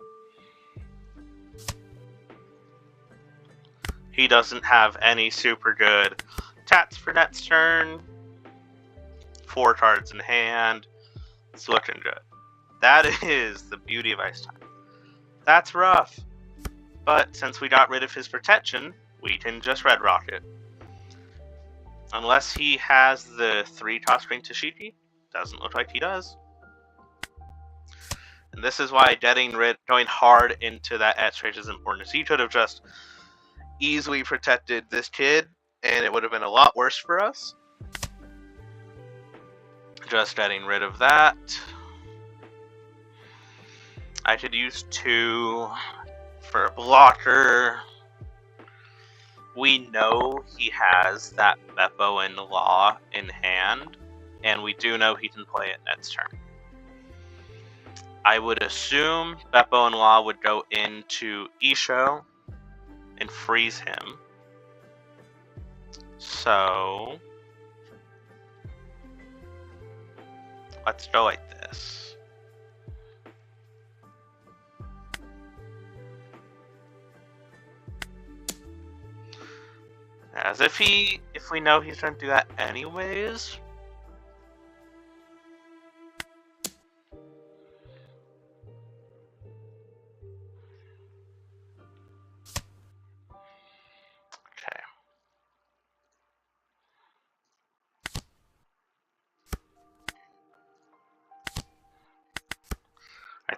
He doesn't have any super good tats for next turn. 4 cards in hand. It's looking good. That is the beauty of Ice Time. That's rough. But since we got rid of his protection, we can just Red Rock it. Unless he has the 3-cost Green Tashiki. Doesn't look like he does. And this is why going hard into that Etch-Rage is important. He could have just easily protected this kid, and it would have been a lot worse for us. Just getting rid of that. I could use 2 for a blocker. We know he has that Beppo and Law in hand, and we do know he can play it next turn. I would assume Beppo and Law would go into Isho and freeze him. So let's go like this. As if we know he's going to do that anyways.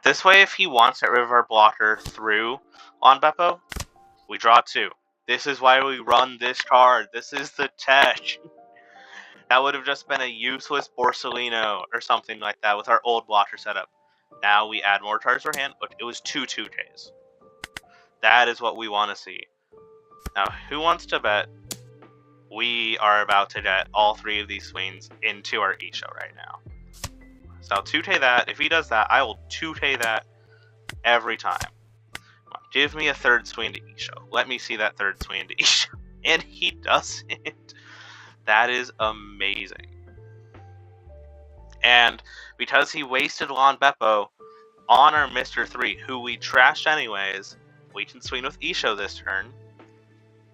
This way, if he wants to get rid of our blocker through on Beppo, we draw 2. This is why we run this card. This is the tech. That would have just been a useless Borsellino or something like that with our old blocker setup. Now we add more cards to our hand. Look, it was 2 2Ks. That is what we want to see. Now, who wants to bet we are about to get all 3 of these swings into our Isho right now? So I'll 2K that. If he does that, I will 2K that every time. Give me a 3rd swing to Isho. Let me see that 3rd swing to Isho. And he doesn't. That is amazing. And because he wasted Lon Beppo on our Mr. 3, who we trashed anyways, we can swing with Isho this turn.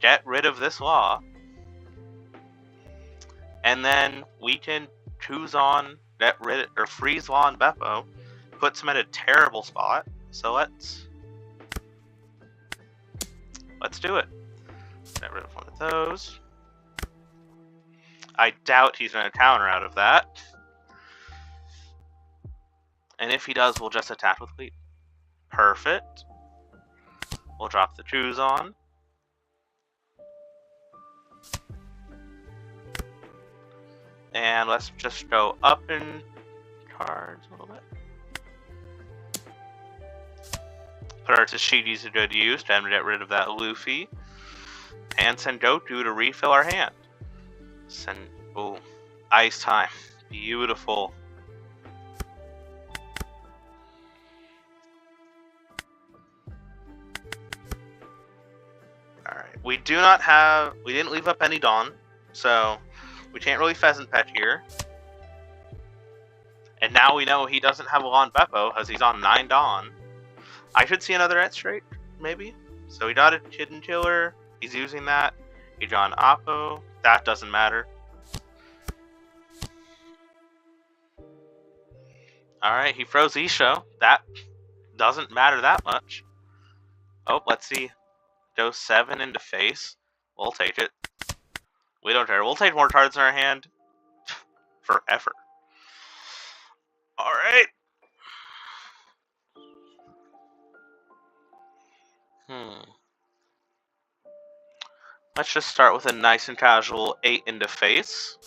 Get rid of this Law. And then we can Kuzan, get rid or freeze Law and Beppo, puts him at a terrible spot. So let's do it. Get rid of one of those. I doubt he's going to counter out of that. And if he does, we'll just attack with Lead. Perfect. We'll drop the Kuzan. And let's just go up in cards a little bit. Put our Tashiki's to good use. Time to get rid of that Luffy. And send Goku to refill our hand. Send... Ooh. Ice Time. Beautiful. Alright, we didn't leave up any Dawn, so we can't really Pheasant Pet here. And now we know he doesn't have a Lon Beppo, because he's on 9 Dawn. I should see another Etstrate, maybe? So he got a Hidden Killer, he's using that. He got an Oppo, that doesn't matter. Alright, he froze Isho, that doesn't matter that much. Oh, let's see. Dose 7 into face. We'll take it. We don't care. We'll take more cards in our hand. Forever. Alright. Let's just start with a nice and casual 8 into face.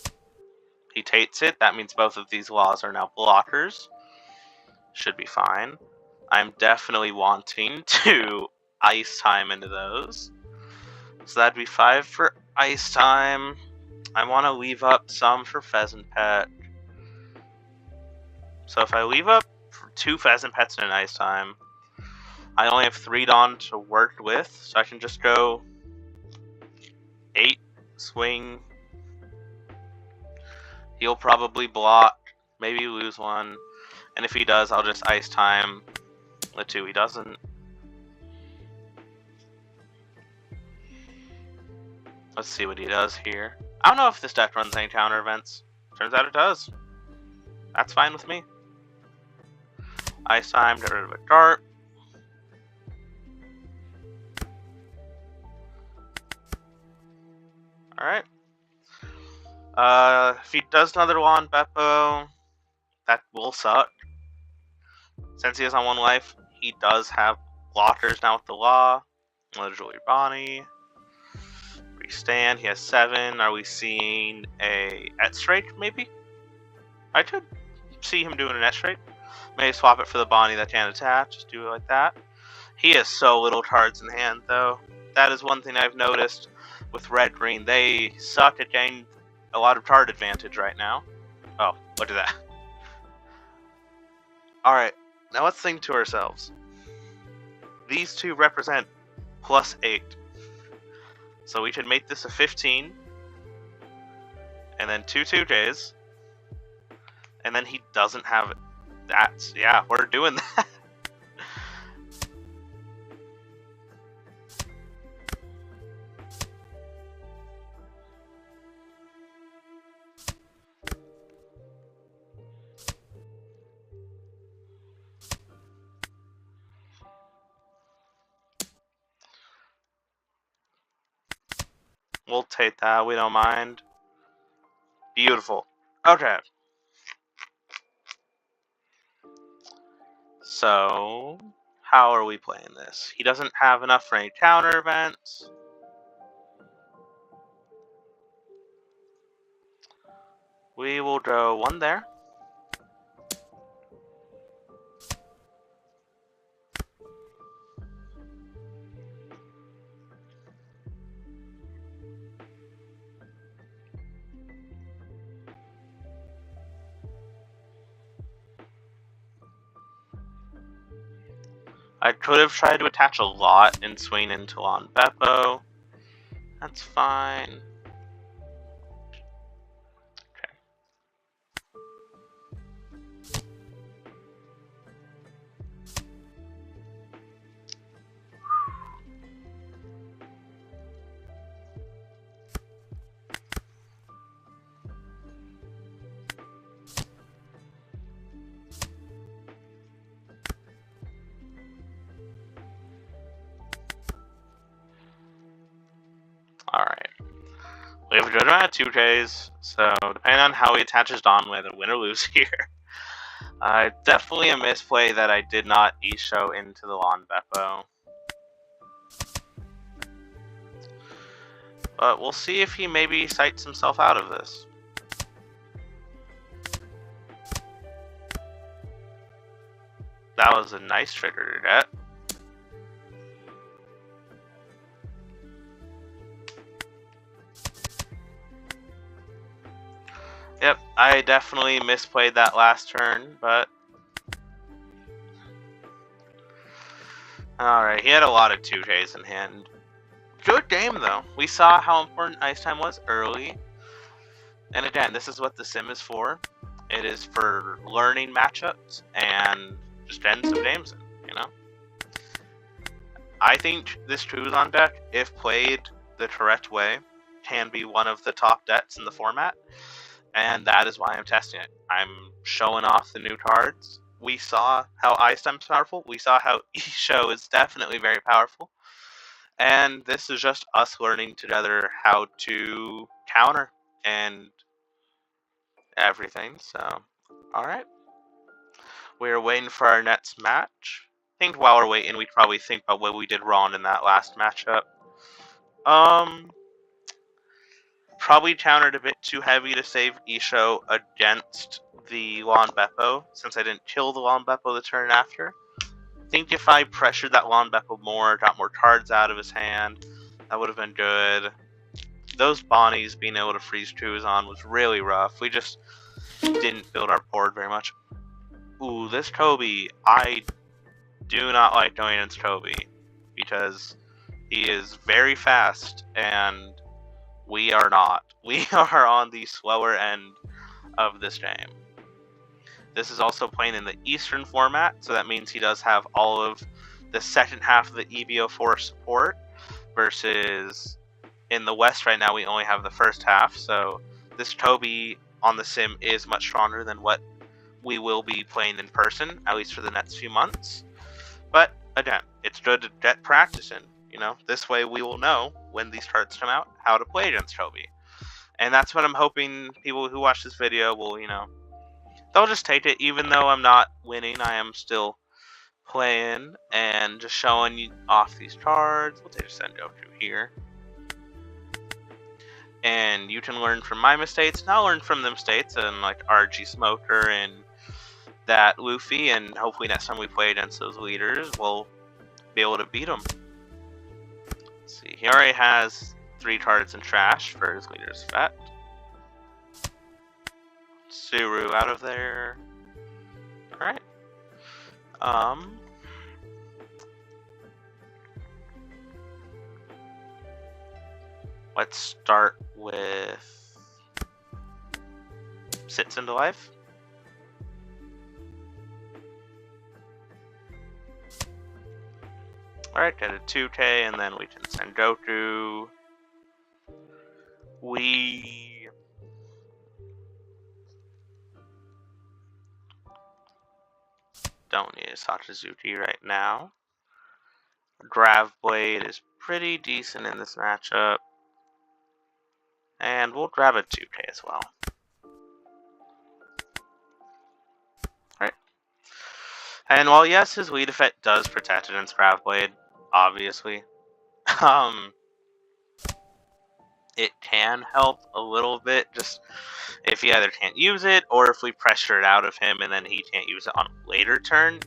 He takes it. That means both of these laws are now blockers. Should be fine. I'm definitely wanting to Ice Time into those. So that'd be 5 for Ice Time. I want to leave up some for Pheasant Pet. So if I leave up 2 Pheasant Pets and an Ice Time, I only have 3 Dawn to work with, so I can just go 8, swing. He'll probably block, maybe lose 1. And if he does, I'll just Ice Time the 2 he doesn't. Let's see what he does here. I don't know if this deck runs any counter events. Turns out it does. That's fine with me. Ice Time, get rid of a dart. Alright. If he does another Lon Beppo, that will suck. Since he is on 1 life, he does have blockers now with the Law. Literally Bonnie. Restand, he has 7. Are we seeing a Etstrate, maybe? I could see him doing an Etstrate. Maybe swap it for the Bonnie that can't attach. Just do it like that. He has so little cards in hand, though. That is one thing I've noticed with red-green. They suck at getting a lot of card advantage right now. Oh, look at that. Alright, now let's think to ourselves. These 2 represent +8. So we could make this a 15. And then 2 2Js. And then he doesn't have it. That's, yeah, we're doing that. We'll take that, we don't mind. Beautiful. Okay. So, how are we playing this? He doesn't have enough for any counter events. We will go 1 there. I could have tried to attach a lot and swing into Lon Beppo. That's fine. Okay. Alright. We have a good amount of 2Ks, so depending on how he attaches Dawn, we either win or lose here. Definitely a misplay that I did not Isho into the Lon Beppo. But we'll see if he maybe sights himself out of this. That was a nice trigger to get. Yep, I definitely misplayed that last turn, but... Alright, he had a lot of 2Ks in hand. Good game, though. We saw how important Ice Time was early. And again, this is what the sim is for. It is for learning matchups and just getting some games in, you know? I think this Kuzan deck, if played the correct way, can be one of the top decks in the format. And that is why I'm testing it. I'm showing off the new cards. We saw how Ice Time is powerful. We saw how E-Show is definitely very powerful. And this is just us learning together how to counter and everything. So, alright. We're waiting for our next match. I think while we're waiting, we'd probably think about what we did wrong in that last matchup. Probably countered a bit too heavy to save E-Show against the Lon Beppo, since I didn't kill the Lon Beppo the turn after. I think if I pressured that Lon Beppo more, got more cards out of his hand, that would have been good. Those Bonnies being able to freeze Kuzan was really rough. We just didn't build our board very much. Ooh, this Kobe, I do not like going against Kobe, because he is very fast, and we are not. We are on the slower end of this game. This is also playing in the Eastern format, so that means he does have all of the second half of the EB-04 support, versus in the West right now we only have the first half, so this Kobe on the sim is much stronger than what we will be playing in person, at least for the next few months. But again, it's good to get practice in. You know, this way we will know when these cards come out how to play against Kobe. And that's what I'm hoping people who watch this video will, you know, they'll just take it. Even though I'm not winning, I am still playing and just showing you off these cards. We'll take a Sengoku here. And you can learn from my mistakes, and I'll learn from the mistakes and like RG Smoker and that Luffy, and hopefully next time we play against those leaders, we'll be able to beat them. Let's see, he already has 3 cards in trash for his leader's effect. Suru out of there. Alright. Let's start with Sits into Life. Alright, get a 2K, and then we can Sengoku. We don't need a Sachisuki right now. Grav Blade is pretty decent in this matchup. And we'll grab a 2K as well. Alright. And while yes, his lead effect does protect against Grav Blade, obviously, it can help a little bit, just if he either can't use it, or if we pressure it out of him and then he can't use it on a later turn.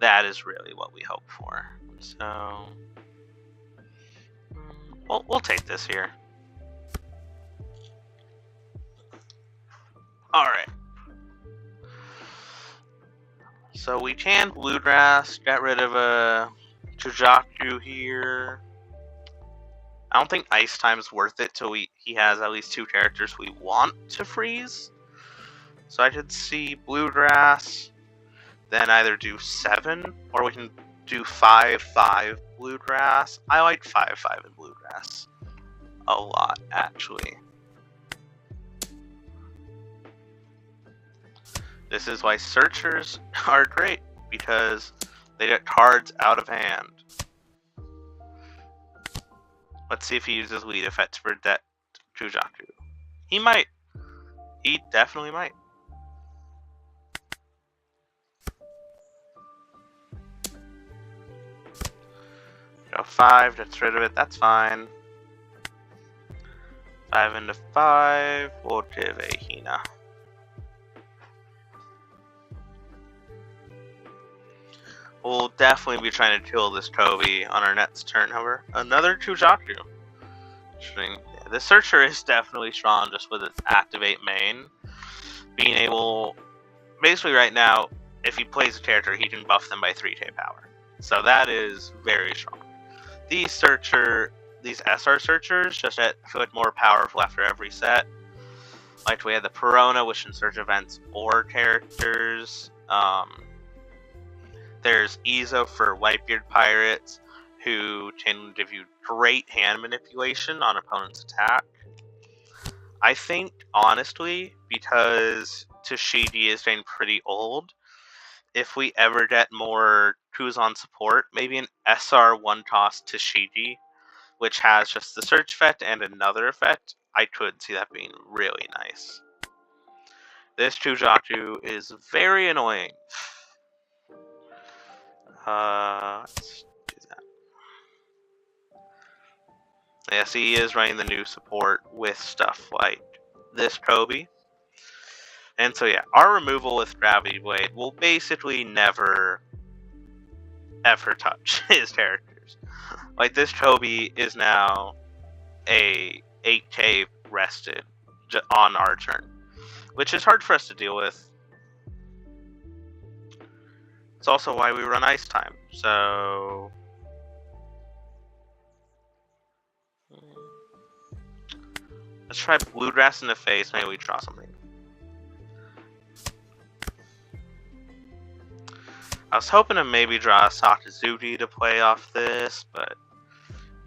That is really what we hope for. So, we'll take this here. Alright. So we can Bluegrass, get rid of a Chujaku here. I don't think Ice Time's worth it till he has at least 2 characters we want to freeze. So I could see Bluegrass, then either do 7, or we can do 5-5 Bluegrass. I like 5-5 in Bluegrass a lot, actually. This is why Searchers are great, because they get cards out of hand. Let's see if he uses lead effects for that Chujaku. He might. He definitely might. Go 5, gets rid of it, that's fine. 5 into 5, we'll give a Hina. We'll definitely be trying to kill this Kobe on our next turn, however. Another Chujaku. The Searcher is definitely strong just with its activate main. being able, basically right now, if he plays a character, he can buff them by 3k power. So that is very strong. These SR searchers just feel like more powerful after every set. Like we had the Perona, which can search events or characters. There's Ezo for Whitebeard Pirates, who can give you great hand manipulation on opponent's attack. I think, honestly, because Tashigi is getting pretty old, if we ever get more Kuzan support, maybe an SR one-toss Tashigi, which has just the search effect and another effect, I could see that being really nice. This Chujaku is very annoying. Let's do that. Yes, he is running the new support with stuff like this Kobe. And so yeah, our removal with Gravity Blade will basically never ever touch his characters. Like this Kobe is now a 8k rested on our turn, which is hard for us to deal with. It's also why we run Ice Time. So let's try Bluegrass in the face. Maybe we draw something. I was hoping to maybe draw a Sakazuki to play off this, but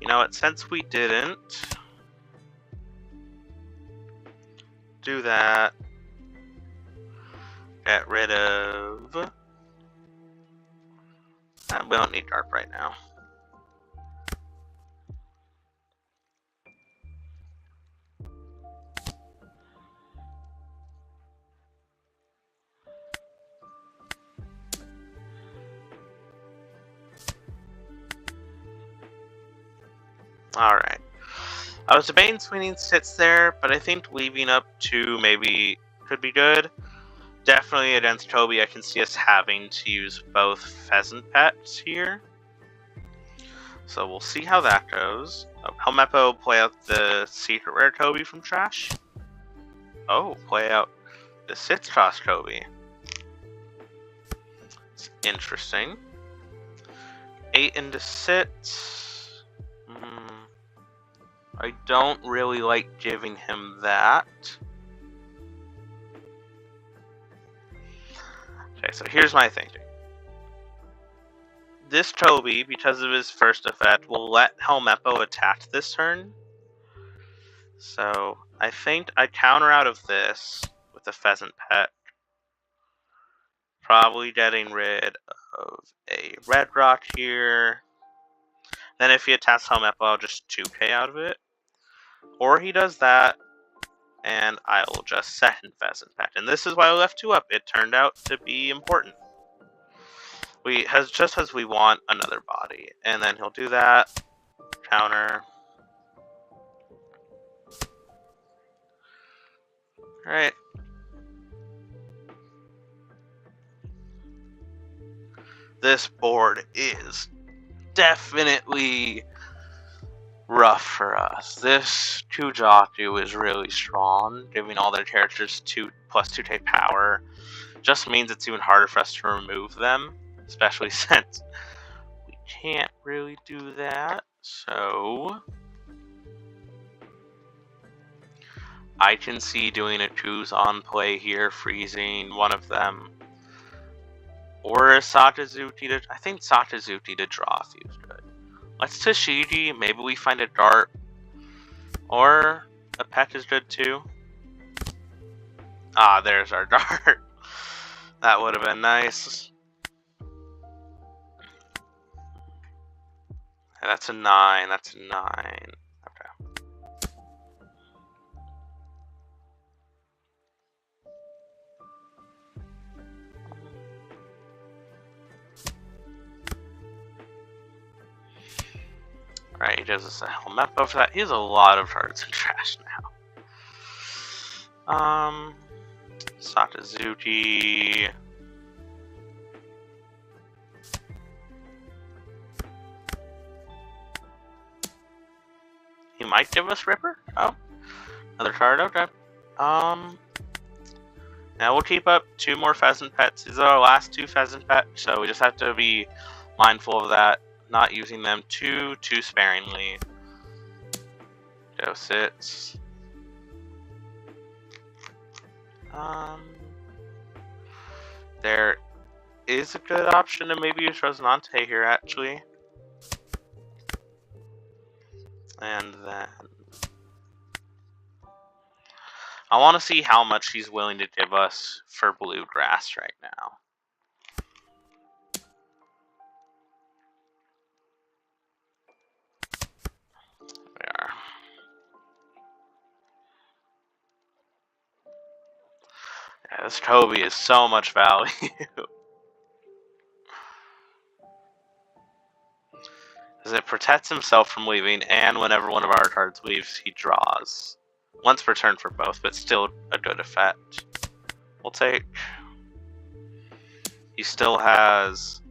you know what? Since we didn't do that, get rid of. We don't need Dark right now. Alright. I was debating swinging sits there, but I think leaving up 2 maybe could be good. Definitely against Toby, I can see us having to use both Pheasant Pets here. So we'll see how that goes. Helmeppo play out the Secret Rare Toby from Trash. Oh, play out the Sits Toss Toby. It's interesting. 8 into Sits. I don't really like giving him that. Okay, so here's my thinking. This Toby, because of his first effect, will let Helmeppo attack this turn. So I think I counter out of this with a Pheasant Pet. Probably getting rid of a Red Rock here. Then if he attacks Helmeppo, I'll just 2k out of it. Or he does that, and I will just second Pheasant Pet. And this is why I left 2 up. It turned out to be important. Just as we want another body. And then he'll do that. Counter. Alright. This board is definitely rough for us. This Chujaku is really strong, giving all their characters 2 plus 2k power. Just means it's even harder for us to remove them, especially since we can't really do that. So I can see doing a Kuzan play here, freezing one of them. Or a Sakazuki I think Sakazuki to draw feels good. Let's Tashigi, maybe we find a Dart. Or a Pet is good too. Ah, there's our Dart. That would have been nice. That's a 9, that's a 9. Okay. Alright, he does us a Helmeppo for that. He has a lot of cards in trash now. Sakazuki. He might give us Ripper? Oh. Another card, okay. Now we'll keep up 2 more pheasant pets. These are our last 2 pheasant pets, so we just have to be mindful of that, not using them too sparingly. Go sits. There is a good option to maybe use Rosinante here, actually. And then I want to see how much he's willing to give us for bluegrass right now. There we are. Yeah, this Toby is so much value. Because it protects himself from leaving, and whenever one of our cards leaves, he draws. Once per turn for both, but still a good effect. We'll take. He still has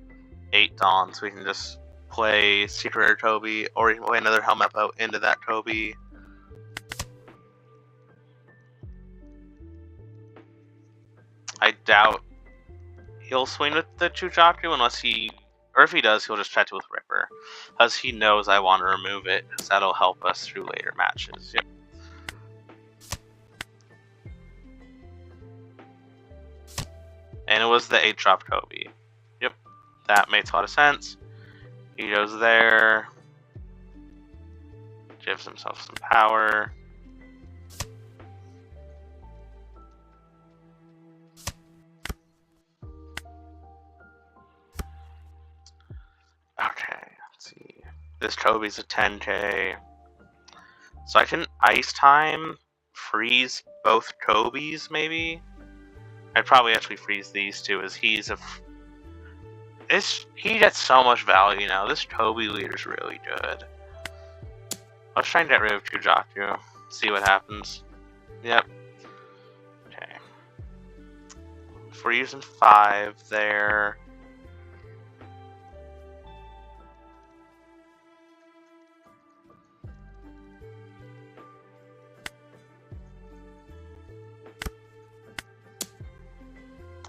8 Dawns, so we can just play Secret Rare Toby, or we can play another Helmet Boat into that Toby. I doubt he'll swing with the Chuchaku unless he, or if he does, he'll just check it with Ripper, because he knows I want to remove it, because that'll help us through later matches. Yep. And it was the 8-drop Toby. Yep, that makes a lot of sense. He goes there, gives himself some power. Okay, let's see. This Toby's a 10k. So I can Ice Time, freeze both Tobys, maybe? I'd probably actually freeze these two, as he's a... he gets so much value now. This Toby leader's really good. Let's try and get rid of Chuchaku. See what happens. Yep. Okay. If we're using 5 there...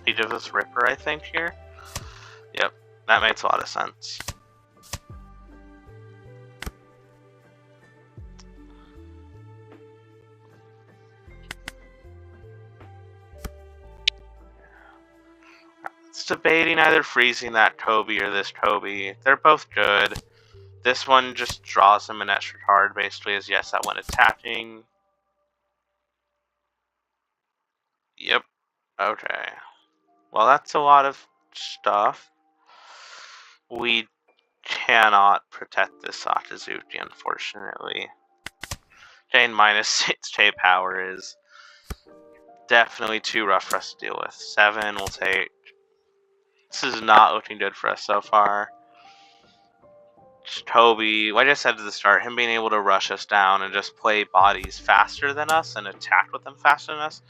He gives us Ripper, I think, here. Yep, that makes a lot of sense. It's debating either freezing that Toby or this Toby. They're both good. This one just draws him an extra card, basically, as yes, that one attacking. Yep, okay. Well, that's a lot of stuff. We cannot protect this Sakazuki, unfortunately. Chain minus 6k power is definitely too rough for us to deal with. 7 we'll take. This is not looking good for us so far. Toby, like I said at the start, him being able to rush us down and just play bodies faster than us and attack with them faster than us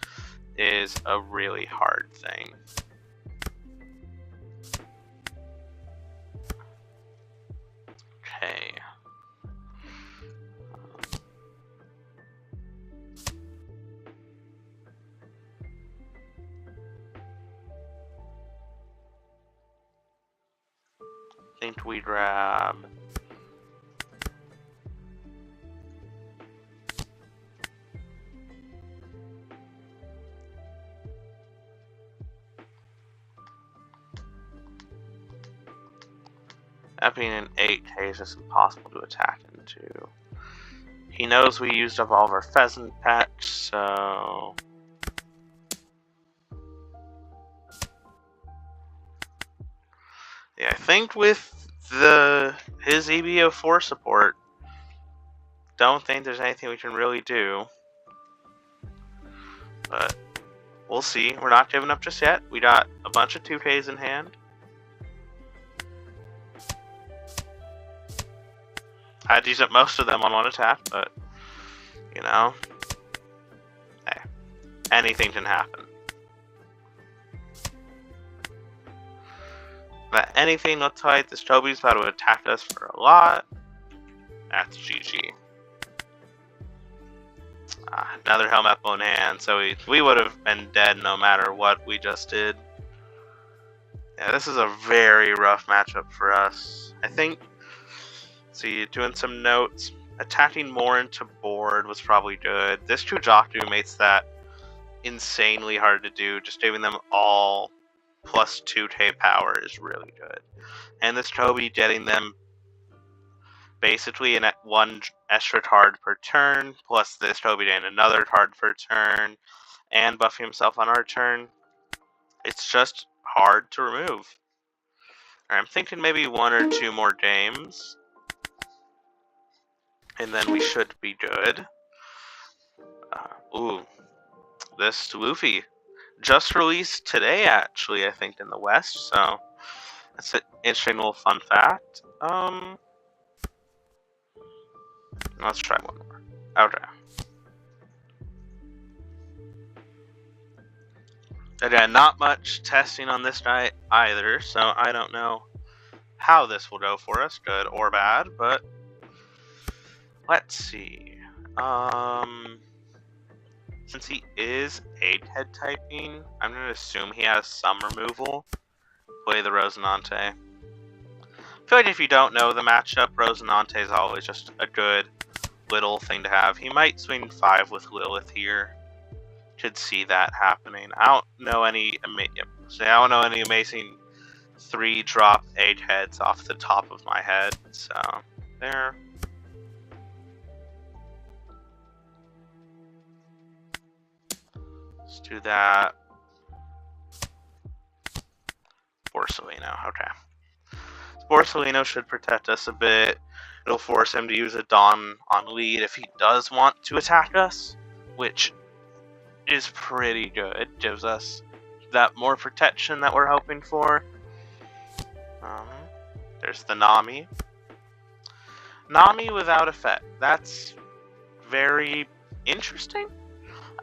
is a really hard thing. Okay. I think we grab... That being an 8k is just impossible to attack into. He knows we used up all of our pheasant pets, so... Yeah, I think with his EB-04 support, don't think there's anything we can really do. But we'll see. We're not giving up just yet. We got a bunch of 2Ks in hand. I had to use up most of them on one attack, but, you know, hey, anything can happen. But anything looks like this Toby's about to attack us for a lot. That's GG. Another helmet in hand, so we would have been dead no matter what we just did. Yeah, this is a very rough matchup for us. I think, see, doing some notes, attacking more into board was probably good. This Chujaku makes that insanely hard to do. Just giving them all plus 2k power is really good. And this Toby getting them basically in one extra card per turn, plus this Toby getting another card per turn, and buffing himself on our turn. It's just hard to remove. I'm thinking maybe 1 or 2 more games, and then we should be good. Ooh, this Luffy just released today, actually, I think, in the West, so that's an interesting little fun fact. Let's try one more. Okay. Again, not much testing on this guy either, so I don't know how this will go for us, good or bad, but let's see. Since he is 8-head typing, I'm going to assume he has some removal. Play the Rosinante. I feel like if you don't know the matchup, Rosinante is always just a good little thing to have. He might swing 5 with Lilith here. Should see that happening. I don't know any amazing 3-drop 8-heads off the top of my head. So there. Let's do that. Borsalino, okay. Borsalino should protect us a bit. It'll force him to use a Dawn on lead if he does want to attack us, which is pretty good. Gives us that more protection that we're hoping for. There's the Nami. Nami without effect. That's very interesting.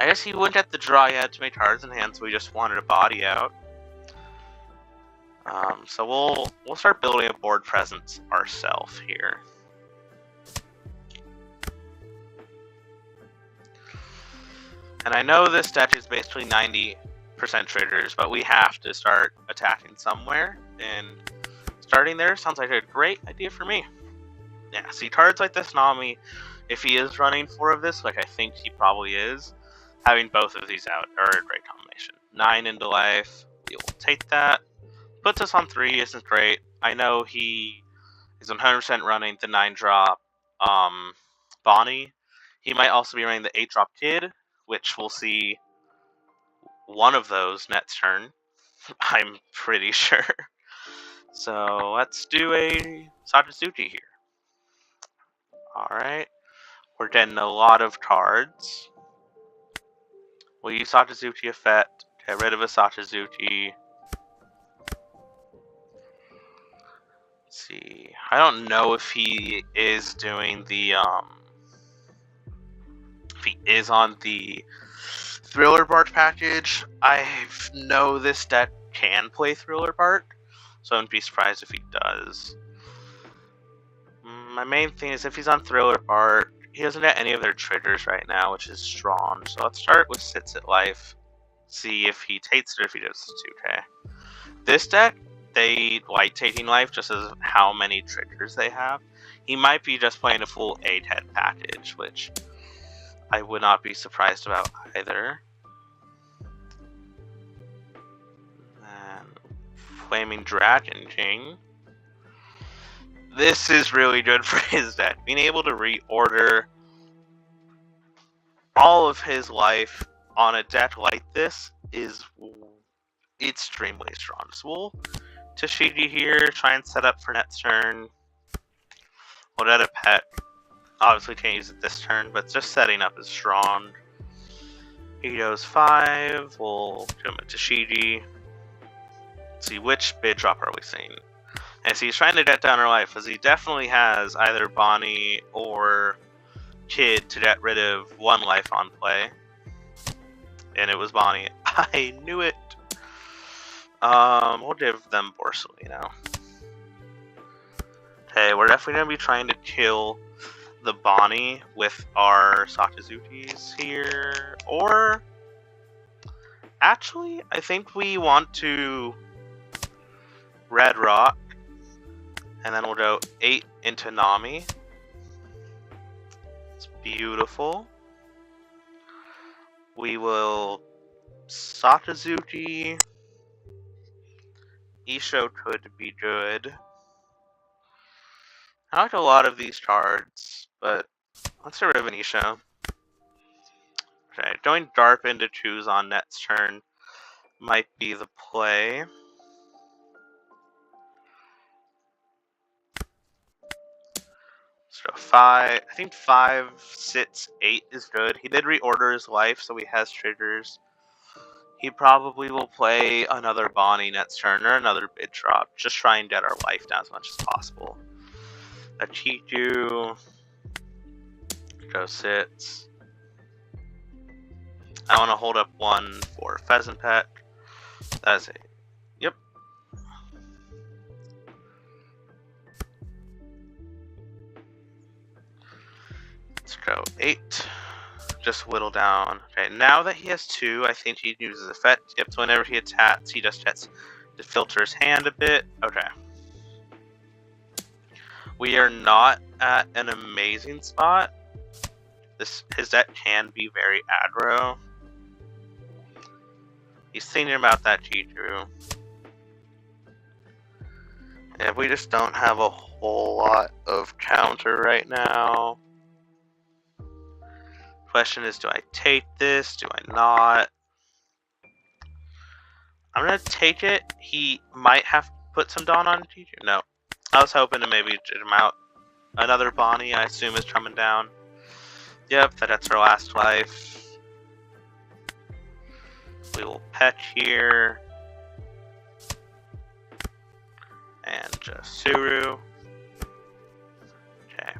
I guess he wouldn't get the draw yet to make cards in hand, so we just wanted a body out. So we'll start building a board presence ourselves here. And I know this deck is basically 90% triggers, but we have to start attacking somewhere, and starting there sounds like a great idea for me. Yeah, see, cards like this Nami, if he is running 4 of this, like I think he probably is, having both of these out are a great combination. 9 into life, we will take that. Puts us on 3, isn't great. I know he is 100% running the 9-drop Bonnie. He might also be running the 8-drop Kid, which we'll see one of those next turn. I'm pretty sure. So let's do a Satsuki here. Alright. We're getting a lot of cards. We'll use Satsuki effect. Get rid of a Satsuki. Let's see. I don't know if he is doing the if he is on the Thriller Bark package. I know this deck can play Thriller Bark, so I wouldn't be surprised if he does. My main thing is if he's on Thriller Bark, he doesn't get any of their triggers right now, which is strong. So let's start with Sits at Life. See if he takes it or if he does 2k. This deck, they like taking life just as how many triggers they have. He might be just playing a full 8-head package, which I would not be surprised about either. And Flaming Dragon King. This is really good for his deck. Being able to reorder all of his life on a deck like this is extremely strong. So we'll Tashigi here, try and set up for next turn. We'll get a pet. Obviously can't use it this turn, but just setting up is strong. He goes 5. We'll do him a Tashigi. Let's see, which bid drop are we seeing? And so he's trying to get down her life, as he definitely has either Bonnie or Kid to get rid of 1 life on play. And it was Bonnie. I knew it! We'll give them Borsalino. Okay, we're definitely going to be trying to kill the Bonnie with our Satazutis here, or actually, I think we want to Red Rock, and then we'll go 8 into Nami. It's beautiful. We will Satazuki. Isho could be good. I like a lot of these cards, but let's get rid of an Isho. Okay, going Darp into Kuzan next turn might be the play. Let's go 5. I think 5, 6, 8 is good. He did reorder his life, so he has triggers. He probably will play another Bonnie next turn or another bid drop. Just try and get our life down as much as possible. A Chiku. Go 6. I want to hold up 1 for Pheasant Pet. That's it. Yep. Let's go 8. Just whittle down. Okay, now that he has 2, I think he uses effect. Yep, so whenever he attacks, he just gets to filter his hand a bit. Okay. We are not at an amazing spot. His deck can be very aggro. He's thinking about that Chichu. And we just don't have a whole lot of counter right now. Question is, do I take this? Do I not? I'm gonna take it. He might have put some Dawn on Chichu. No. I was hoping to maybe get him out. Another Bonnie, I assume, is coming down. Yep, that's our last life. We will pet here. And just Suru. Okay.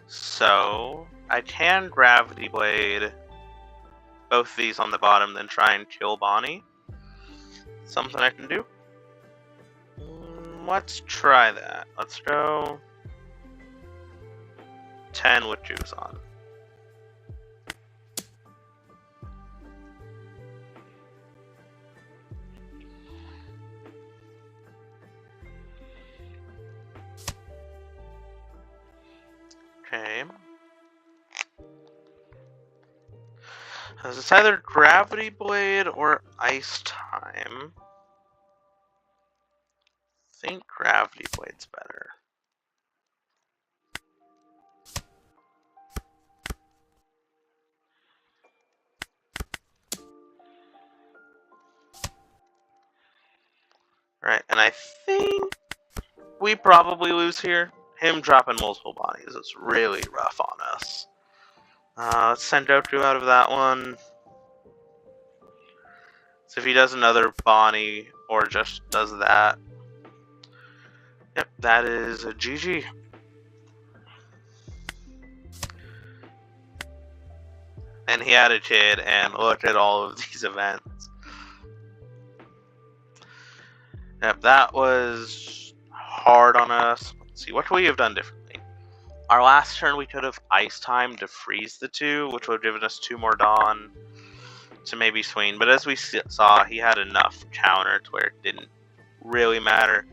So, I can Gravity Blade both these on the bottom, then try and kill Bonnie. Something I can do. Let's try that. Let's go 10 with juice on. Okay. It's either Gravity Blade or Ice Time. I think Gravity Blade's better. Right, and I think we probably lose here. Him dropping multiple bodies is really rough on us. Let's send Goku out of that one. So if he does another Bonnie or just does that, yep, that is a GG. And he had a kid, and look at all of these events. Yep, that was hard on us. Let's see, what could we have done differently? Our last turn, we could have Ice Time to freeze the 2, which would have given us 2 more Dawn to maybe swing. But as we saw, he had enough counter to where it didn't really matter.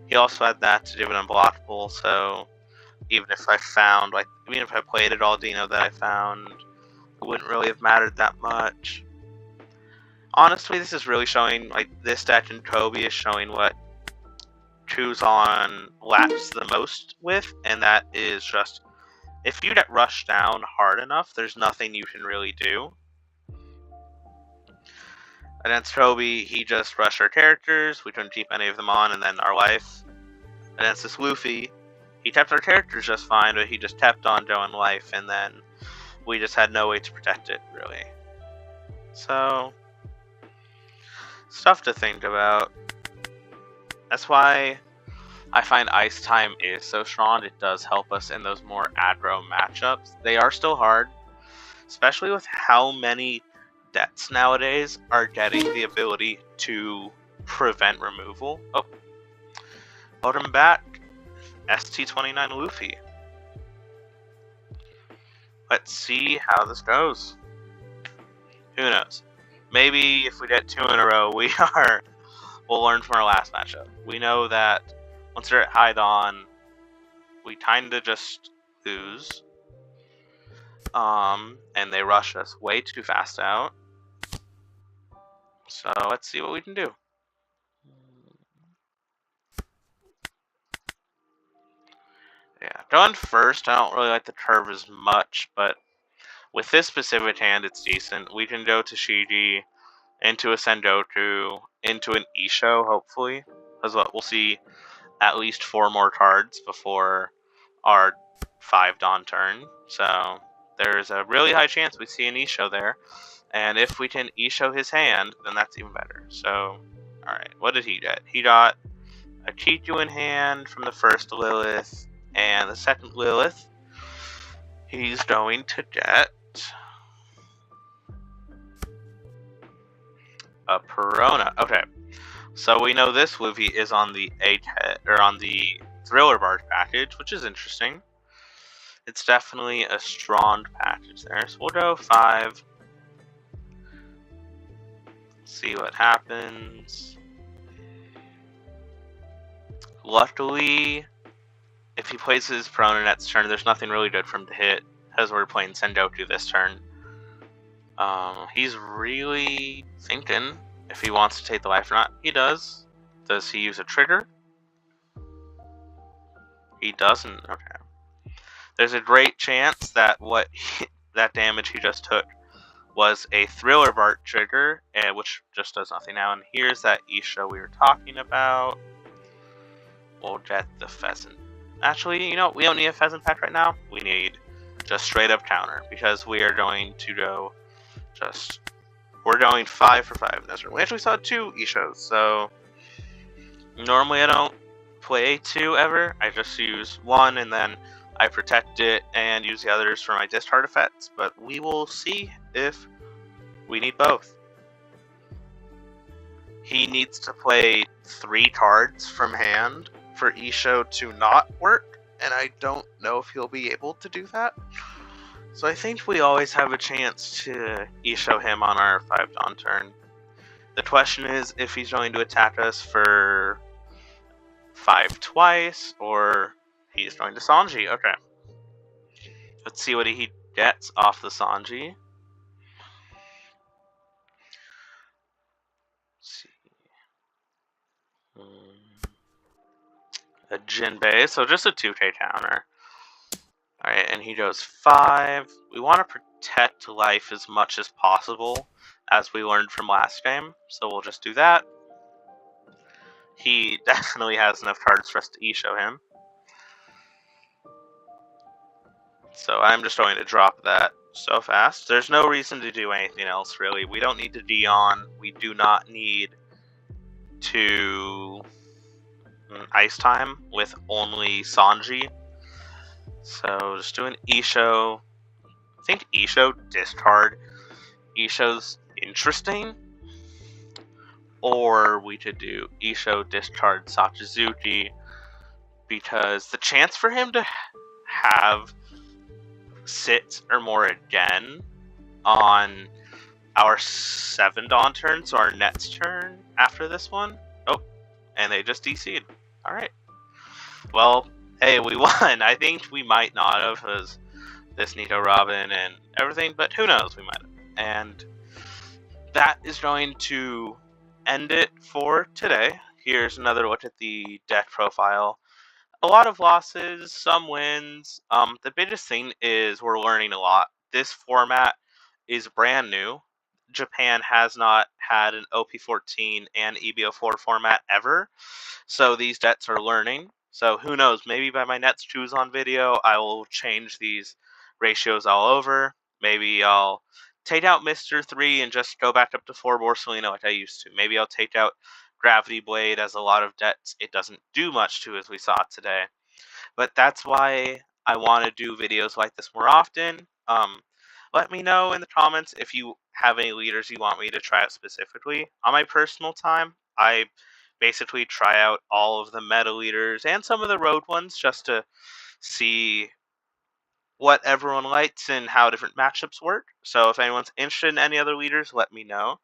He also had that to give it unblockable, so even if I found, like, even if I played it all Dino that I found, it wouldn't really have mattered that much. Honestly, this is really showing, like, this deck in Kobe is showing what Kuzan lacks the most with, and that is just, if you get rushed down hard enough, there's nothing you can really do. Against Kobe, he just rushed our characters, we couldn't keep any of them on, and then our life. Against this Luffy, he kept our characters just fine, but he just kept on going life, and then we just had no way to protect it, really. So, stuff to think about. That's why I find Ice Time is so strong. It does help us in those more aggro matchups. They are still hard, especially with how many decks nowadays are getting the ability to prevent removal. Oh, welcome back. ST-29 Luffy. Let's see how this goes. Who knows? Maybe if we get 2 in a row, we'll learn from our last matchup. We know that once they're at high dawn, we kinda just lose. And they rush us way too fast out. So let's see what we can do. Yeah, going first, I don't really like the curve as much, but with this specific hand, it's decent. We can go to Shiji, into a Sengoku, into an Isho, hopefully. Because we'll see at least 4 more cards before our 5 dawn turn. So there's a really high chance we see an Isho there. And if we can Isho his hand, then that's even better. So, alright, what did he get? He got a Kiku in hand from the first Lilith, and the second Lilith, he's going to get a Perona. Okay, so we know this Luffy is on the egghead, or on the Thriller Bark package, which is interesting. It's definitely a strong package there. So we'll go 5. See what happens. Luckily, if he plays his Perona next turn, there's nothing really good for him to hit, because we're playing Sengoku this turn. He's really thinking if he wants to take the life or not. He does. Does he use a trigger? He doesn't. Okay. There's a great chance that that damage he just took was a Thriller Bark trigger, which just does nothing now. And here's that Isho we were talking about. We'll get the Pheasant. Actually, you know, we don't need a Pheasant pack right now. We need just straight up counter, because we are going to go we're going 5 for 5 in this room. We actually saw 2 Ishos, so normally I don't play 2 ever. I just use 1 and then I protect it and use the others for my discard effects, but we will see if we need both. He needs to play 3 cards from hand for Isho to not work, and I don't know if he'll be able to do that. So I think we always have a chance to Isho him on our 5 dawn turn. The question is if he's going to attack us for 5 twice, or he's going to Sanji. Okay. Let's see what he gets off the Sanji. Let's see. A Jinbei, so just a 2k counter. Alright, and he goes 5. We want to protect life as much as possible, as we learned from last game, so we'll just do that. He definitely has enough cards for us to Isho him. So I'm just going to drop that so fast. There's no reason to do anything else, really. We don't need to Dion. We do not need to Ice Time with only Sanji. So just do an Isho. I think Isho discard. Isho's interesting. Or we could do Isho discard Sachizuki, because the chance for him to have 6 or more again on our 7 dawn turn, so our next turn after this one. Oh, and they just DC'd. Alright. Well, hey, we won. I think we might not have, because this Nico Robin and everything, but who knows, we might have. And that is going to end it for today. Here's another look at the deck profile. A lot of losses, some wins. The biggest thing is we're learning a lot. This format is brand new. Japan has not had an OP-14 and EB-04 format ever, so these decks are learning. So who knows, maybe by my next Kuzan video, I will change these ratios all over. Maybe I'll take out Mr. 3 and just go back up to 4 Borsalino like I used to. Maybe I'll take out Gravity Blade, as a lot of decks it doesn't do much to, as we saw today. But that's why I want to do videos like this more often. Let me know in the comments if you have any leaders you want me to try out specifically. On my personal time, I basically try out all of the meta leaders and some of the road ones just to see what everyone likes and how different matchups work. So if anyone's interested in any other leaders, let me know.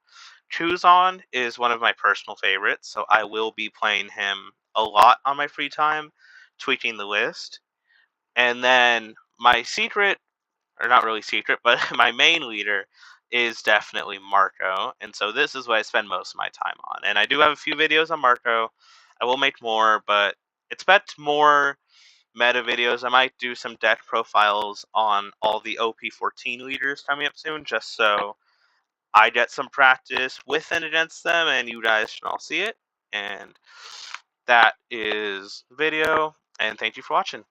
Kuzan is one of my personal favorites, so I will be playing him a lot on my free time, tweaking the list. And then my secret, or not really secret, but my main leader is definitely Marco. And so this is what I spend most of my time on. And I do have a few videos on Marco. I will make more, but expect more meta videos. I might do some deck profiles on all the OP-14 leaders coming up soon, just so I get some practice with and against them, and you guys can all see it. And that is the video, and thank you for watching.